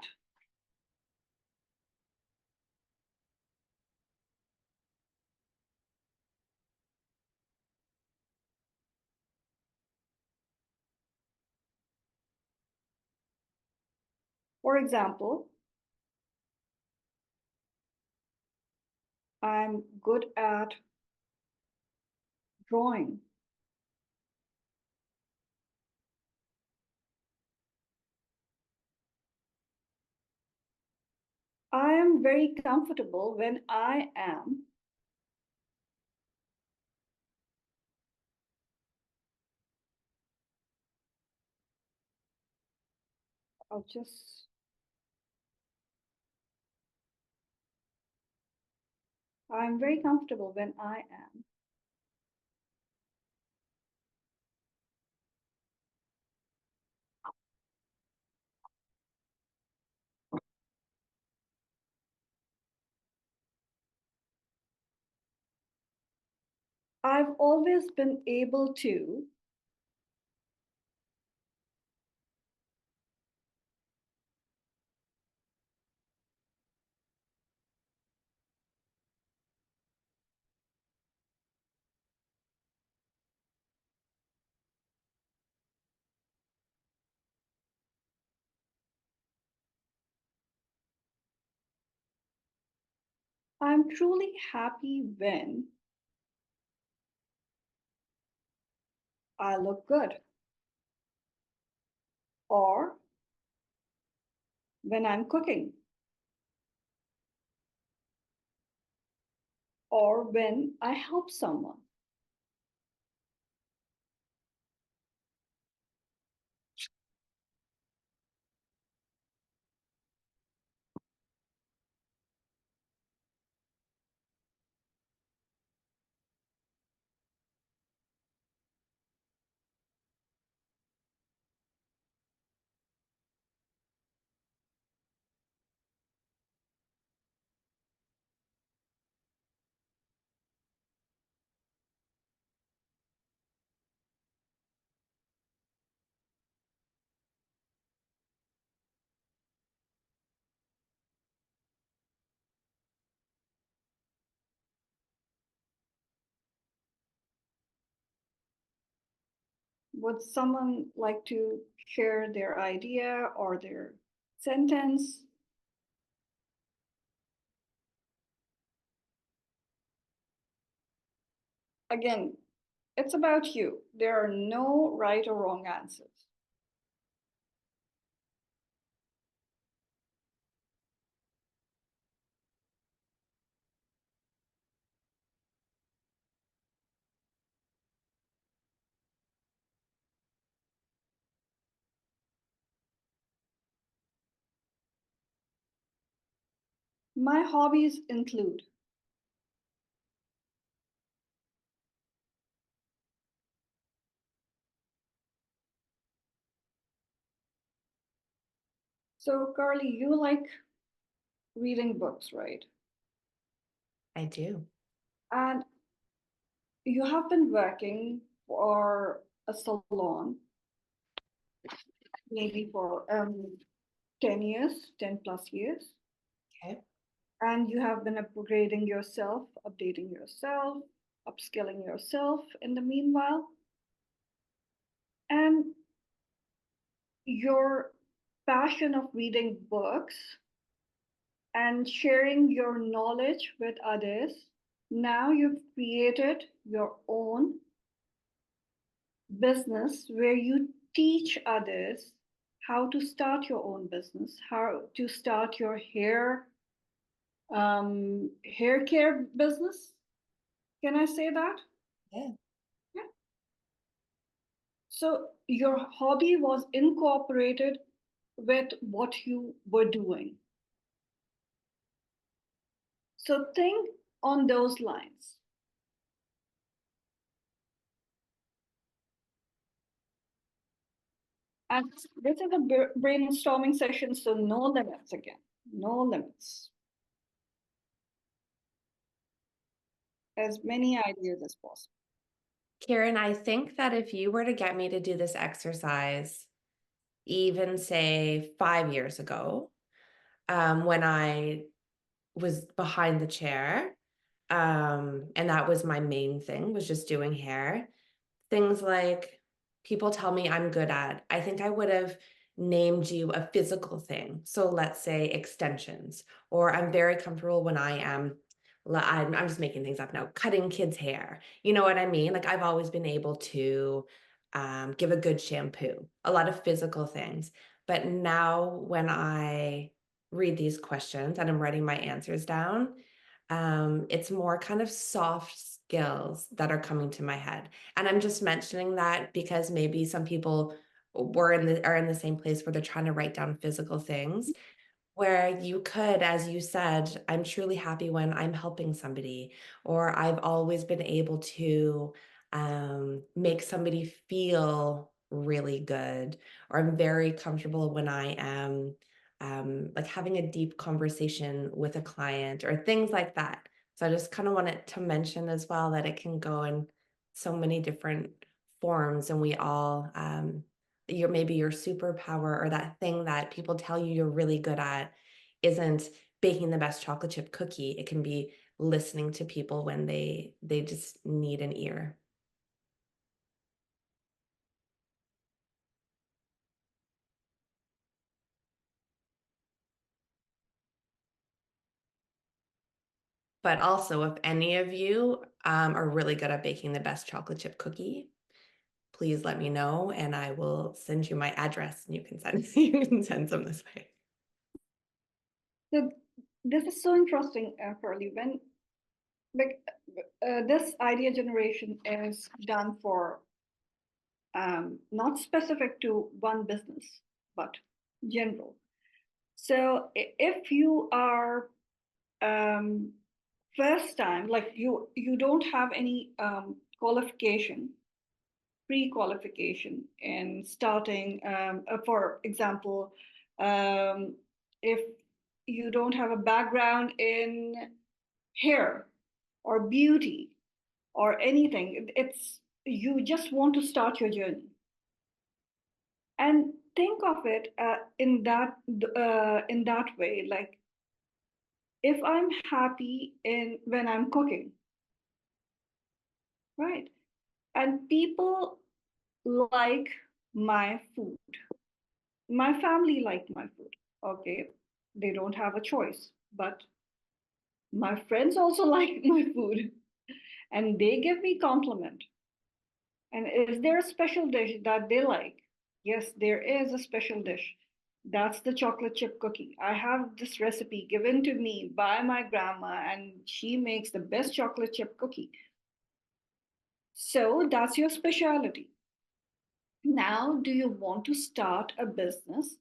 For example, I'm good at drawing. I am very comfortable when I am I'll just I'm very comfortable when I am I've always been able to I'm truly happy when I look good or when I'm cooking or when I help someone. Would someone like to share their idea or their sentence? Again, it's about you. There are no right or wrong answers. My hobbies include so Carly, you like reading books, right? I do. And you have been working for a salon maybe for 10 years, 10 plus years. Okay. And you have been upgrading yourself, updating yourself, upskilling yourself in the meanwhile. And your passion of reading books and sharing your knowledge with others, now you've created your own business where you teach others how to start your own business, how to start your hair care business. Can I say that? Yeah. Yeah. So your hobby was incorporated with what you were doing. So think on those lines. And this is a brainstorming session, so no limits again, no limits. As many ideas as possible. Karen, I think that if you were to get me to do this exercise, even say 5 years ago, when I was behind the chair, and that was my main thing, was just doing hair. Things like people tell me I'm good at. I think I would have named you a physical thing. So let's say extensions, or I'm very comfortable when I'm just making things up now, cutting kids' hair. You know what I mean? Like I've always been able to give a good shampoo, a lot of physical things. But now when I read these questions and I'm writing my answers down, it's more kind of soft skills that are coming to my head. And I'm just mentioning that because maybe some people are in the same place where they're trying to write down physical things, where you could, as you said, I'm truly happy when I'm helping somebody, or I've always been able to make somebody feel really good, or I'm very comfortable when I am like having a deep conversation with a client, or things like that. So I just kind of wanted to mention as well that it can go in so many different forms, and we all maybe your superpower, or that thing that people tell you you're really good at isn't baking the best chocolate chip cookie. It can be listening to people when they just need an ear. But also, if any of you are really good at baking the best chocolate chip cookie, please let me know and I will send you my address and you can send you can send some this way. So this is so interesting, Curly. When this idea generation is done for not specific to one business, but general. So if you are first time, like you don't have any qualification, pre-qualification in starting, for example, if you don't have a background in hair or beauty or anything, it's you just want to start your journey. And think of it in that way, like if I'm happy in when I'm cooking, right? And people like my food. My family like my food. Okay, they don't have a choice, but my friends also like my food, and they give me compliment. And is there a special dish that they like? Yes, there is a special dish. That's the chocolate chip cookie. I have this recipe given to me by my grandma, and she makes the best chocolate chip cookie. So that's your specialty. Now, do you want to start a business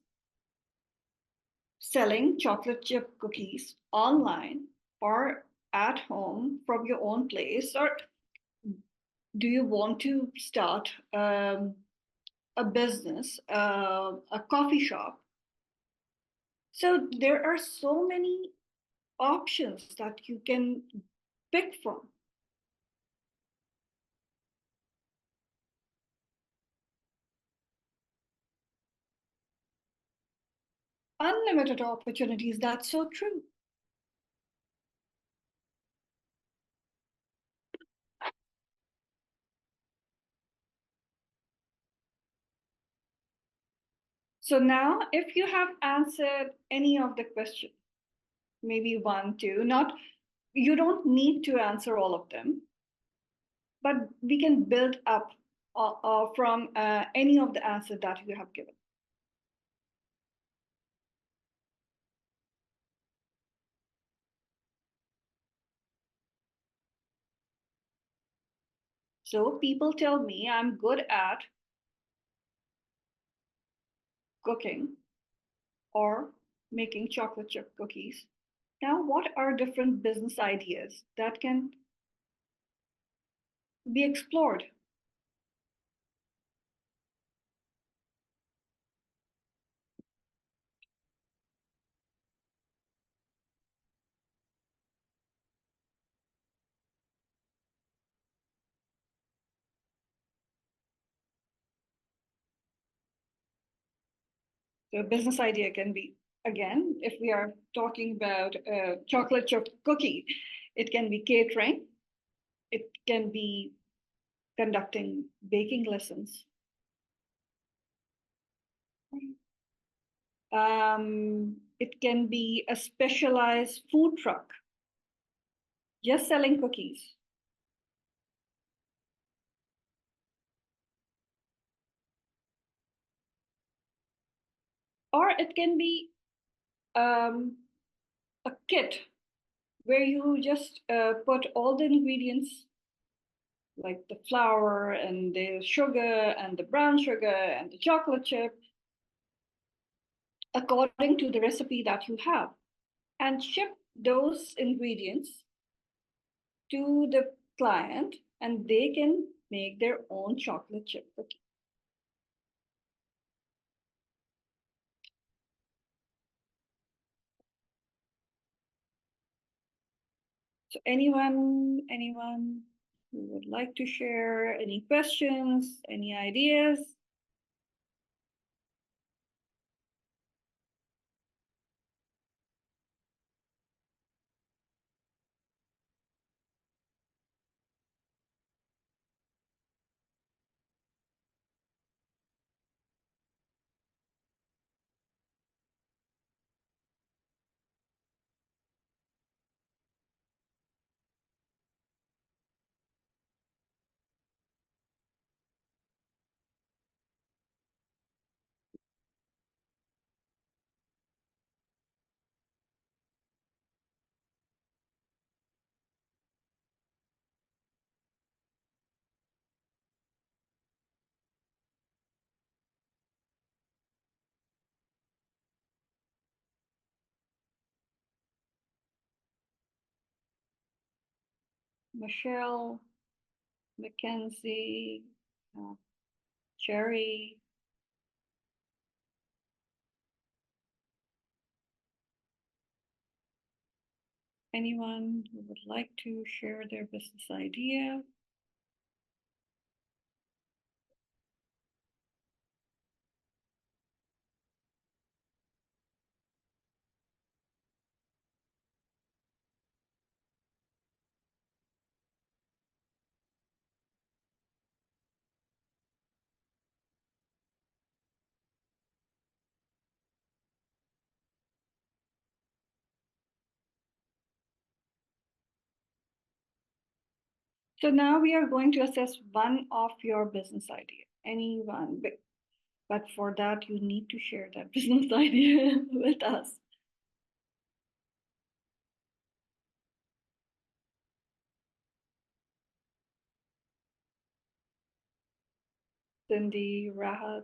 selling chocolate chip cookies online or at home from your own place? Or do you want to start a business, a coffee shop? So there are so many options that you can pick from. Unlimited opportunities, that's so true. So now, if you have answered any of the questions, maybe one, two, not, you don't need to answer all of them, but we can build up from any of the answers that you have given. So people tell me I'm good at cooking or making chocolate chip cookies. Now, what are different business ideas that can be explored? So a business idea can be, again, if we are talking about a chocolate chip cookie, it can be catering, it can be conducting baking lessons. It can be a specialized food truck just selling cookies. Or it can be a kit where you just put all the ingredients like the flour and the sugar and the brown sugar and the chocolate chip according to the recipe that you have and ship those ingredients to the client and they can make their own chocolate chip cookie. So anyone who would like to share any questions, any ideas? Michelle, Mackenzie, Cherry. Anyone who would like to share their business idea? So now we are going to assess one of your business idea, anyone, but for that you need to share that business idea with us. Cindy, Rahat.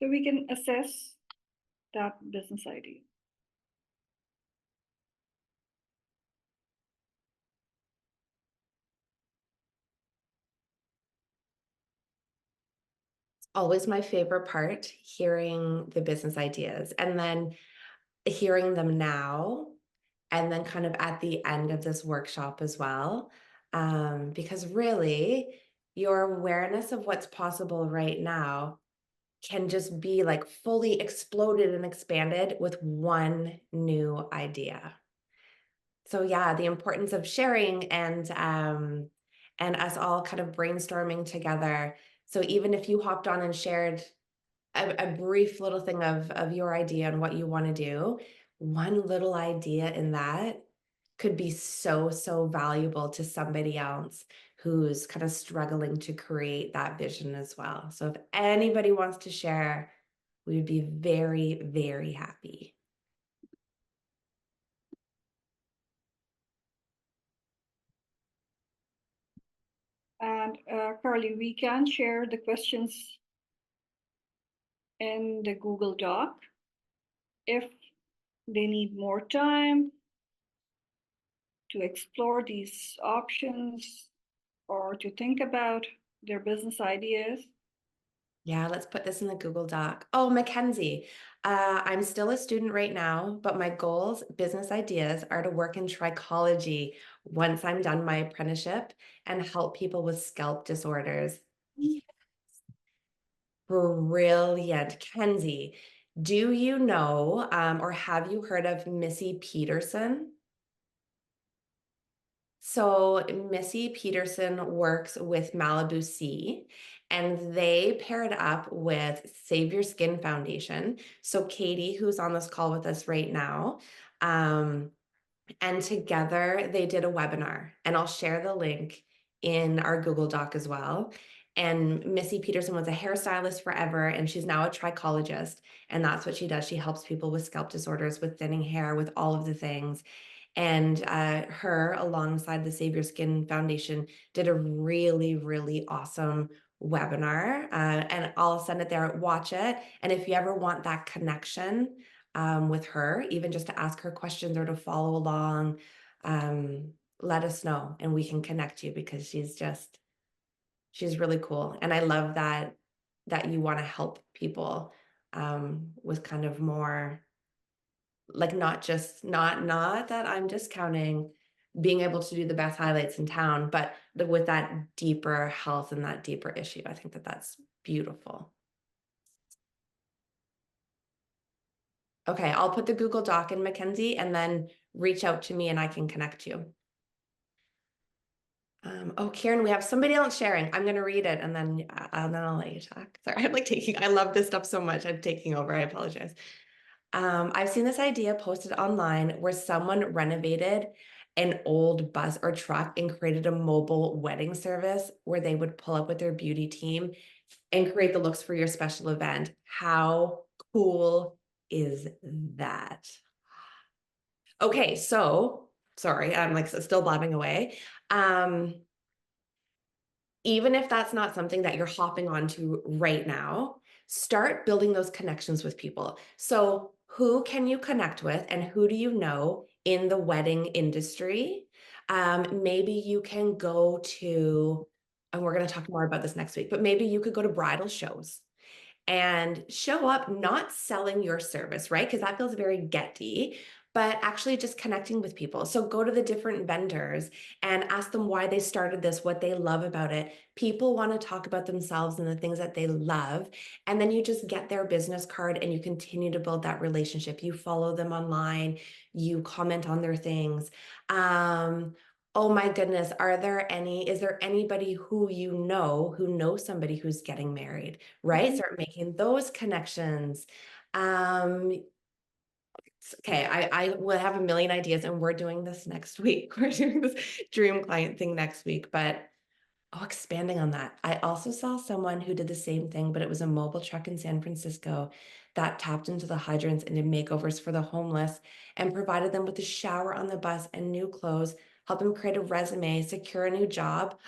So we can assess that business idea. Always my favorite part, hearing the business ideas and then hearing them now, and then kind of at the end of this workshop as well. Because really, your awareness of what's possible right now can just be like fully exploded and expanded with one new idea. So yeah, the importance of sharing and us all kind of brainstorming together. So even if you hopped on and shared a brief little thing of your idea and what you want to do, one little idea in that could be so, so valuable to somebody else who's kind of struggling to create that vision as well. So if anybody wants to share, we would be very, very happy. And Carly, we can share the questions in the Google Doc. If they need more time to explore these options or to think about their business ideas. Yeah, let's put this in the Google Doc. Oh, Mackenzie, I'm still a student right now, but my goals, business ideas are to work in trichology once I'm done my apprenticeship and help people with scalp disorders. Yes. Brilliant, Kenzie. Do you know or have you heard of Missy Peterson? So Missy Peterson works with Malibu Sea, and they paired up with Save Your Skin Foundation. So Katie, who's on this call with us right now, and together they did a webinar, and I'll share the link in our Google Doc as well. And Missy Peterson was a hairstylist forever, and she's now a trichologist. And that's what she does. She helps people with scalp disorders, with thinning hair, with all of the things. And her, alongside the Save Your Skin Foundation, did a really, really awesome webinar. And I'll send it there, watch it. And if you ever want that connection with her, even just to ask her questions or to follow along, let us know and we can connect you, because she's really cool. And I love that you want to help people with kind of more, like, not that I'm discounting being able to do the best highlights in town, but with that deeper health and that deeper issue. I think that that's beautiful. Okay, I'll put the Google Doc in, Mackenzie, and then reach out to me and I can connect you. Oh, Karen, we have somebody else sharing. I'm going to read it and then I'll let you talk. Sorry, I love this stuff so much. I'm taking over. I apologize. I've seen this idea posted online where someone renovated an old bus or truck and created a mobile wedding service where they would pull up with their beauty team and create the looks for your special event. How cool is that? Okay, so sorry, I'm like still blabbing away. Even if that's not something that you're hopping onto right now, start building those connections with people. So who can you connect with and who do you know in the wedding industry? Maybe you can go to, and we're going to talk more about this next week, but maybe you could go to bridal shows and show up not selling your service, right? Because that feels very getty, but actually just connecting with people. So go to the different vendors and ask them why they started this, what they love about it. People want to talk about themselves and the things that they love. And then you just get their business card and you continue to build that relationship. You follow them online, you comment on their things. Oh my goodness, is there anybody who you know who knows somebody who's getting married, right? Start making those connections. Okay, I will have a million ideas and we're doing this next week. We're doing this dream client thing next week, but expanding on that. I also saw someone who did the same thing, but it was a mobile truck in San Francisco that tapped into the hydrants and did makeovers for the homeless and provided them with a shower on the bus and new clothes, help them create a resume, secure a new job.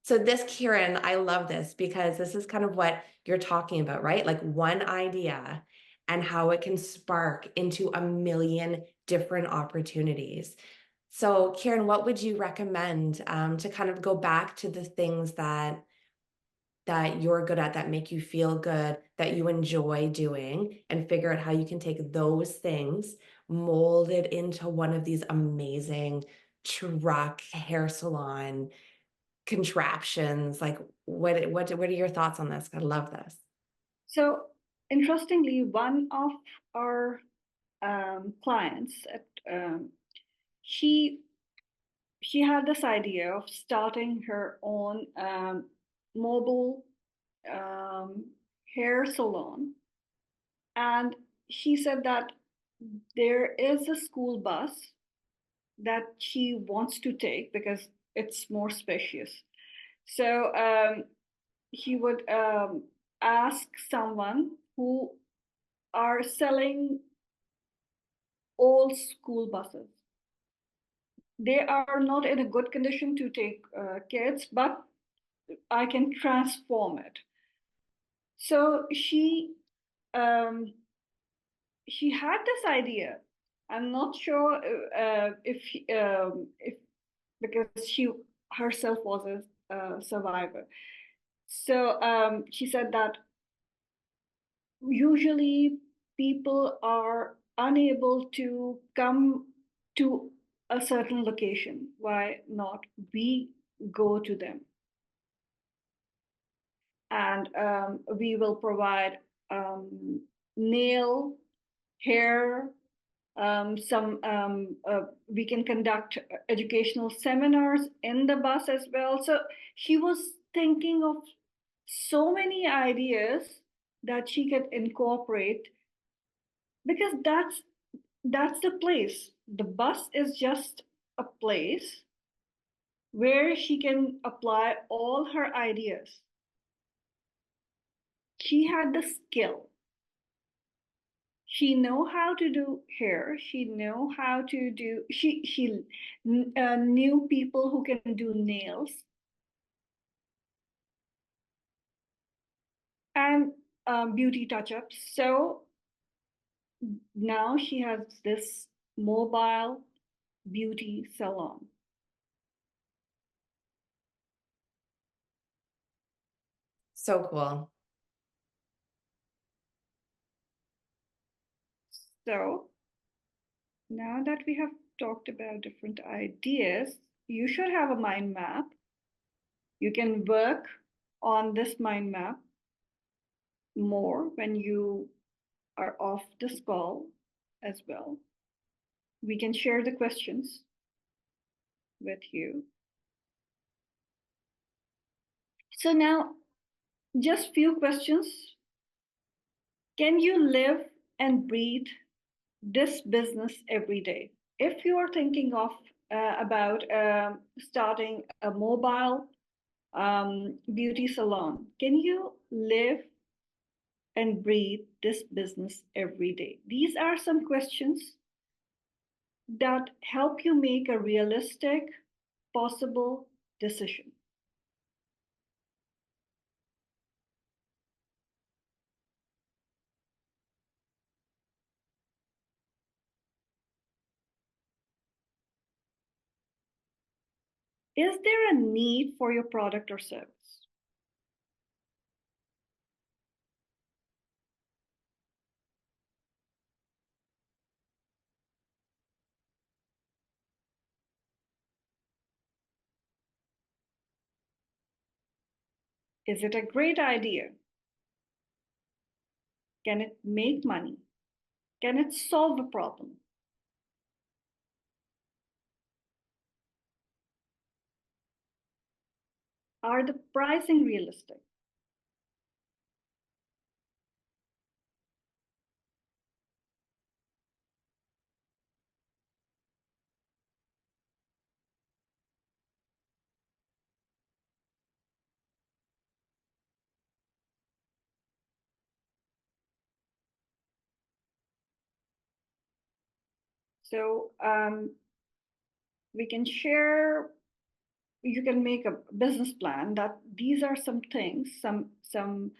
So this, Kieran, I love this because this is kind of what you're talking about, right? Like one idea and how it can spark into a million different opportunities. So Kieran, what would you recommend to kind of go back to the things that you're good at, that make you feel good, that you enjoy doing, and figure out how you can take those things, mold it into one of these amazing truck hair salon contraptions? Like what are your thoughts on this? I love this. So interestingly, one of our clients, she had this idea of starting her own mobile hair salon, and she said that there is a school bus that she wants to take because it's more spacious. So he would ask someone who are selling old school buses. They are not in a good condition to take kids, but I can transform it. So um, she had this idea. I'm not sure if because she herself was a survivor. So she said that usually people are unable to come to a certain location. Why not we go to them? And we will provide nail, hair, we can conduct educational seminars in the bus as well. So she was thinking of so many ideas that she could incorporate, because that's the place. The bus is just a place where she can apply all her ideas. She had the skill. She know how to do hair. She know how to do. She knew people who can do nails, and beauty touch-ups. So now she has this mobile beauty salon. So cool. So now that we have talked about different ideas, you should have a mind map. You can work on this mind map more when you are off this call as well. We can share the questions with you. So now, just few questions. Can you live and breathe this business every day? If you are thinking of about starting a mobile beauty salon, can you live and breathe this business every day? These are some questions that help you make a realistic, possible decision. Is there a need for your product or service? Is it a great idea? Can it make money? Can it solve a problem? Are the pricing realistic? So we can share, you can make a business plan that these are some things, some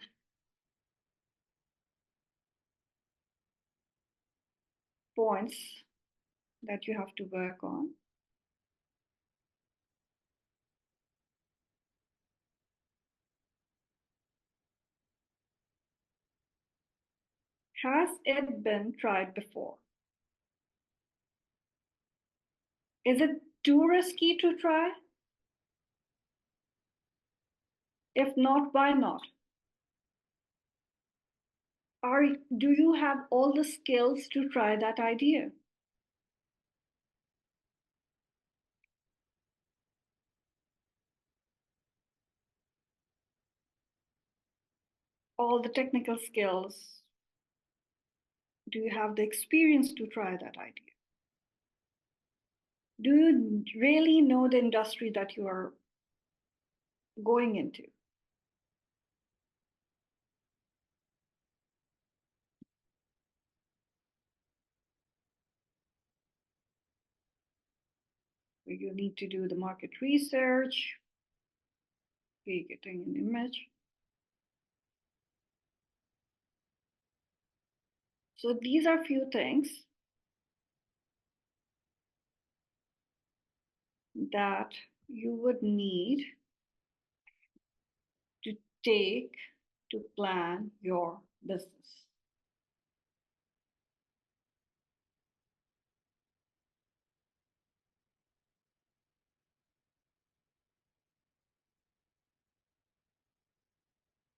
points that you have to work on. Has it been tried before? Is it too risky to try? If not, why not? Do you have all the skills to try that idea? All the technical skills? Do you have the experience to try that idea? Do you really know the industry that you are going into? You need to do the market research, be getting an image. So these are few things that you would need to take to plan your business.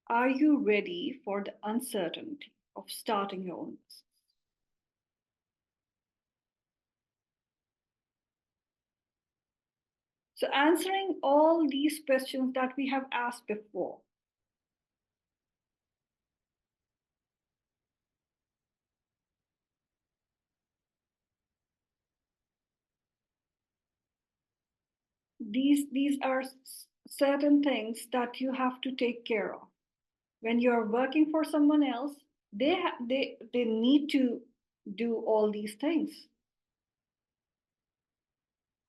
Are you ready for the uncertainty? of starting your own business? So answering all these questions that we have asked before. These are certain things that you have to take care of. When you're working for someone else, they need to do all these things.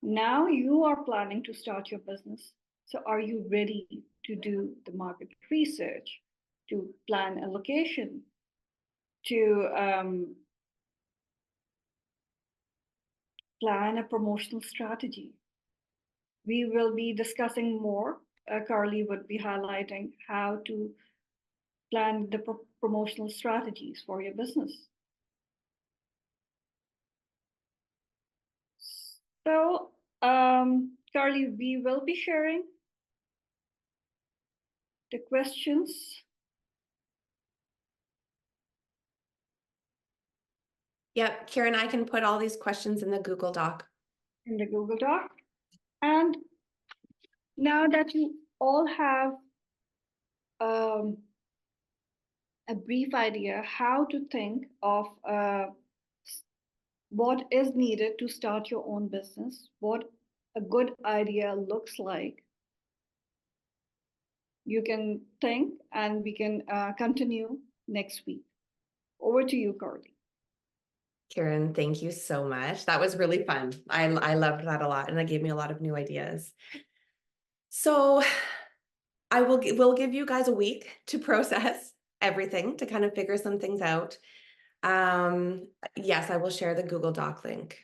Now you are planning to start your business. So are you ready to do the market research, to plan a location, to plan a promotional strategy? We will be discussing more. Carly would be highlighting how to plan the promotional strategies for your business. So, Carly, we will be sharing the questions. Yep, Karen, I can put all these questions in the Google Doc. In the Google Doc. And now that you all have a brief idea how to think of what is needed to start your own business, what a good idea looks like, you can think and we can continue next week. Over to you, Carly. Karen, thank you so much. That was really fun. I loved that a lot, and that gave me a lot of new ideas. So we'll give you guys a week to process everything, to kind of figure some things out. Yes, I will share the Google Doc link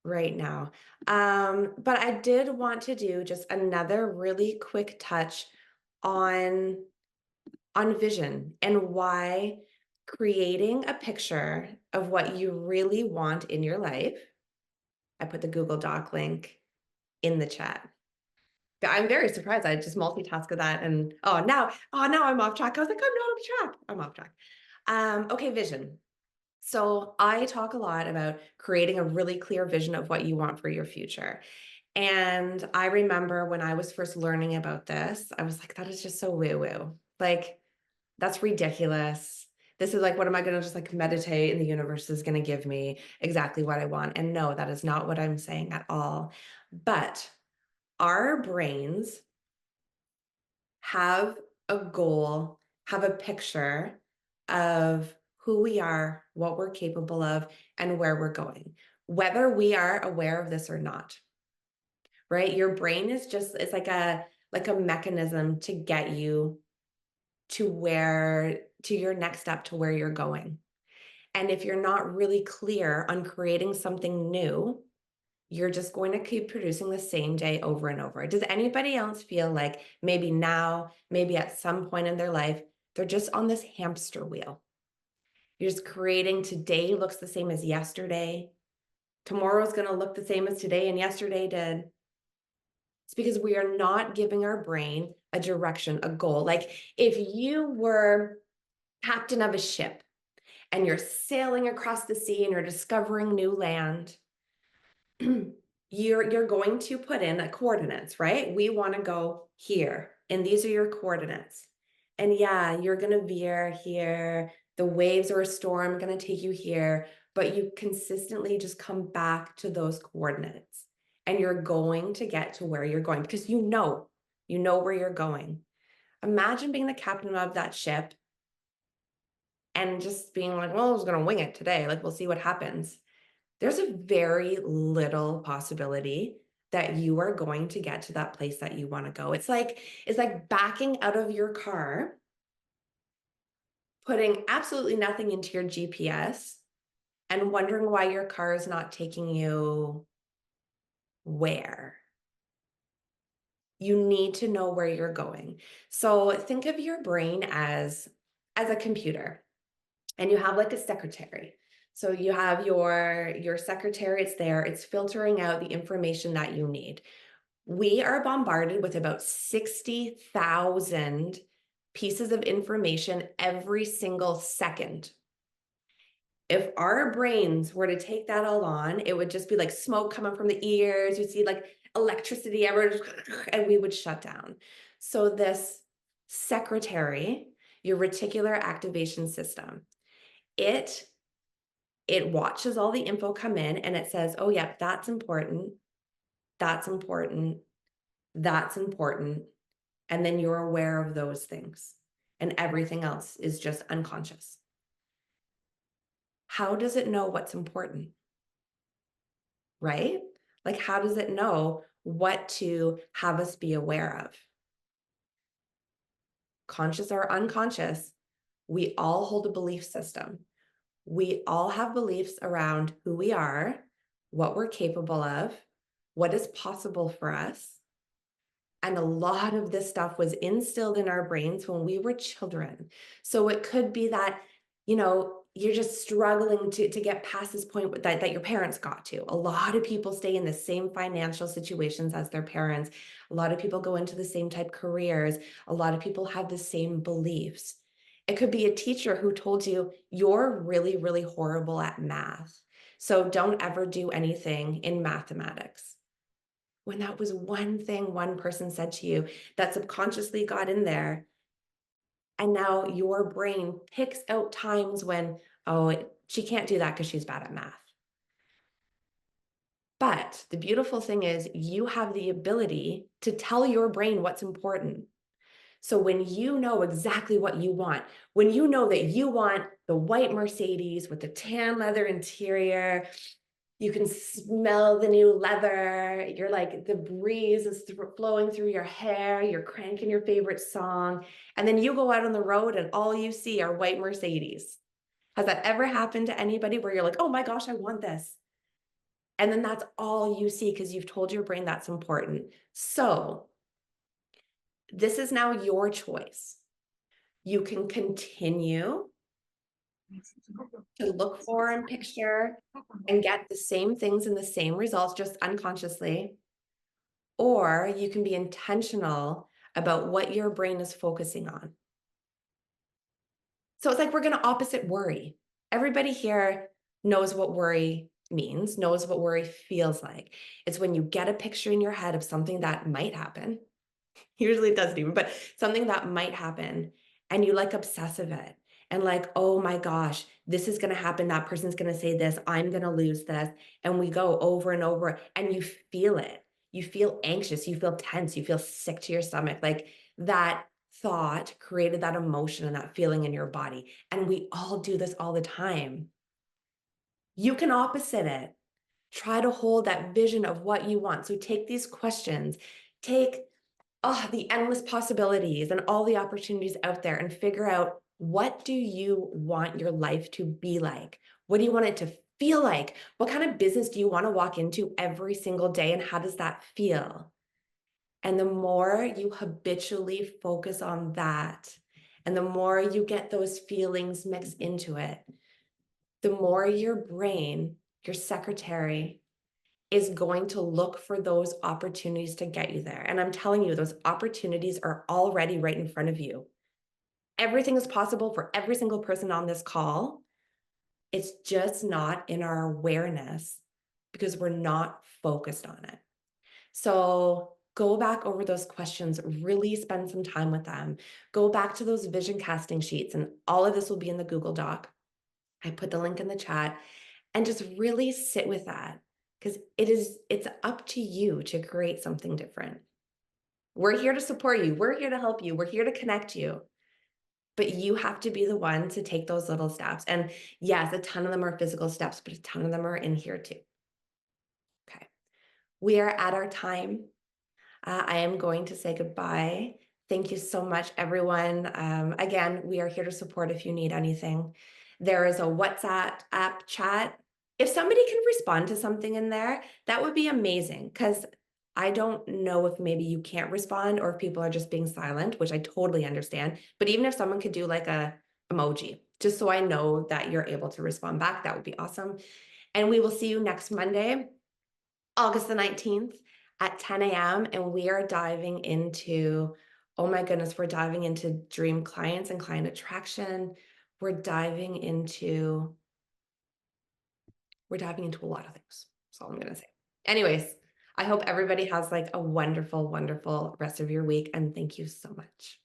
right now. But I did want to do just another really quick touch on vision and why creating a picture of what you really want in your life. I put the Google Doc link in the chat. I'm very surprised. I just multitasked that, and now I'm off track. I was like, I'm not off track. I'm off track. Okay, vision. So I talk a lot about creating a really clear vision of what you want for your future. And I remember when I was first learning about this, I was like, that is just so woo-woo. Like, that's ridiculous. This is like, what am I going to just like meditate and the universe is going to give me exactly what I want? And no, that is not what I'm saying at all. But our brains have a goal, have a picture of who we are, what we're capable of, and where we're going, whether we are aware of this or not, right? Your brain is just, it's like a mechanism to get you to your next step, to where you're going. And if you're not really clear on creating something new, you're just going to keep producing the same day over and over. Does anybody else feel like maybe now, maybe at some point in their life, they're just on this hamster wheel? You're just creating, today looks the same as yesterday. Tomorrow's going to look the same as today and yesterday did. It's because we are not giving our brain a direction, a goal. Like if you were captain of a ship and you're sailing across the sea and you're discovering new land, you're going to put in coordinates, right? We want to go here, and these are your coordinates. And yeah, you're going to veer here. The waves or a storm are going to take you here, but you consistently just come back to those coordinates, and you're going to get to where you're going because you know where you're going. Imagine being the captain of that ship and just being like, well, I was going to wing it today. Like, we'll see what happens. There's a very little possibility that you are going to get to that place that you want to go. It's like backing out of your car, putting absolutely nothing into your GPS and wondering why your car is not taking you where. You need to know where you're going. So think of your brain as a computer, and you have like a secretary. So you have your secretary, it's there, it's filtering out the information that you need. We are bombarded with about 60,000 pieces of information every single second. If our brains were to take that all on, it would just be like smoke coming from the ears. You'd see like electricity everywhere, and we would shut down. So this secretary, your reticular activation system, it watches all the info come in and it says, oh yeah, that's important, that's important, that's important. And then you're aware of those things and everything else is just unconscious. How does it know what's important? Right? Like, how does it know what to have us be aware of? Conscious or unconscious, we all hold a belief system. We all have beliefs around who we are, what we're capable of, what is possible for us. And a lot of this stuff was instilled in our brains when we were children. So it could be that, you're just struggling to get past this point that your parents got to. A lot of people stay in the same financial situations as their parents. A lot of people go into the same type careers. A lot of people have the same beliefs. It could be a teacher who told you, you're really, really horrible at math, so don't ever do anything in mathematics. When that was one thing one person said to you that subconsciously got in there. And now your brain picks out times when, oh, she can't do that because she's bad at math. But the beautiful thing is you have the ability to tell your brain what's important. So when you know exactly what you want, when you know that you want the white Mercedes with the tan leather interior, you can smell the new leather. You're like, the breeze is flowing through your hair. You're cranking your favorite song. And then you go out on the road and all you see are white Mercedes. Has that ever happened to anybody where you're like, oh my gosh, I want this? And then that's all you see because you've told your brain that's important. So this is now your choice. You can continue to look for and picture and get the same things and the same results, just unconsciously. Or you can be intentional about what your brain is focusing on. So it's like we're going to opposite worry. Everybody here knows what worry means, knows what worry feels like. It's when you get a picture in your head of something that might happen. Usually it doesn't even, but something that might happen, and you like obsess of it. And like, oh my gosh, this is going to happen. That person's going to say this. I'm going to lose this. And we go over and over and you feel it. You feel anxious. You feel tense. You feel sick to your stomach. Like that thought created that emotion and that feeling in your body. And we all do this all the time. You can opposite it. Try to hold that vision of what you want. So take these questions, take the endless possibilities and all the opportunities out there and figure out, what do you want your life to be like? What do you want it to feel like? What kind of business do you want to walk into every single day? And how does that feel? And the more you habitually focus on that, and the more you get those feelings mixed into it, the more your brain, your secretary, is going to look for those opportunities to get you there. And I'm telling you, those opportunities are already right in front of you. Everything is possible for every single person on this call. It's just not in our awareness because we're not focused on it. So go back over those questions, really spend some time with them. Go back to those vision casting sheets, and all of this will be in the Google Doc. I put the link in the chat, and just really sit with that, because it's up to you to create something different. We're here to support you. We're here to help you. We're here to connect you. But you have to be the one to take those little steps. And yes, a ton of them are physical steps, but a ton of them are in here too. Okay. We are at our time. I am going to say goodbye. Thank you so much, everyone. Again, we are here to support if you need anything. There is a WhatsApp app chat. If somebody can respond to something in there, that would be amazing, because I don't know if maybe you can't respond or if people are just being silent, which I totally understand. But even if someone could do like a emoji, just so I know that you're able to respond back, that would be awesome. And we will see you next Monday, August the 19th at 10 a.m. And we are diving into Oh my goodness, we're diving into dream clients and client attraction. We're diving into a lot of things. That's all I'm gonna say. Anyways, I hope everybody has like a wonderful, wonderful rest of your week, and thank you so much.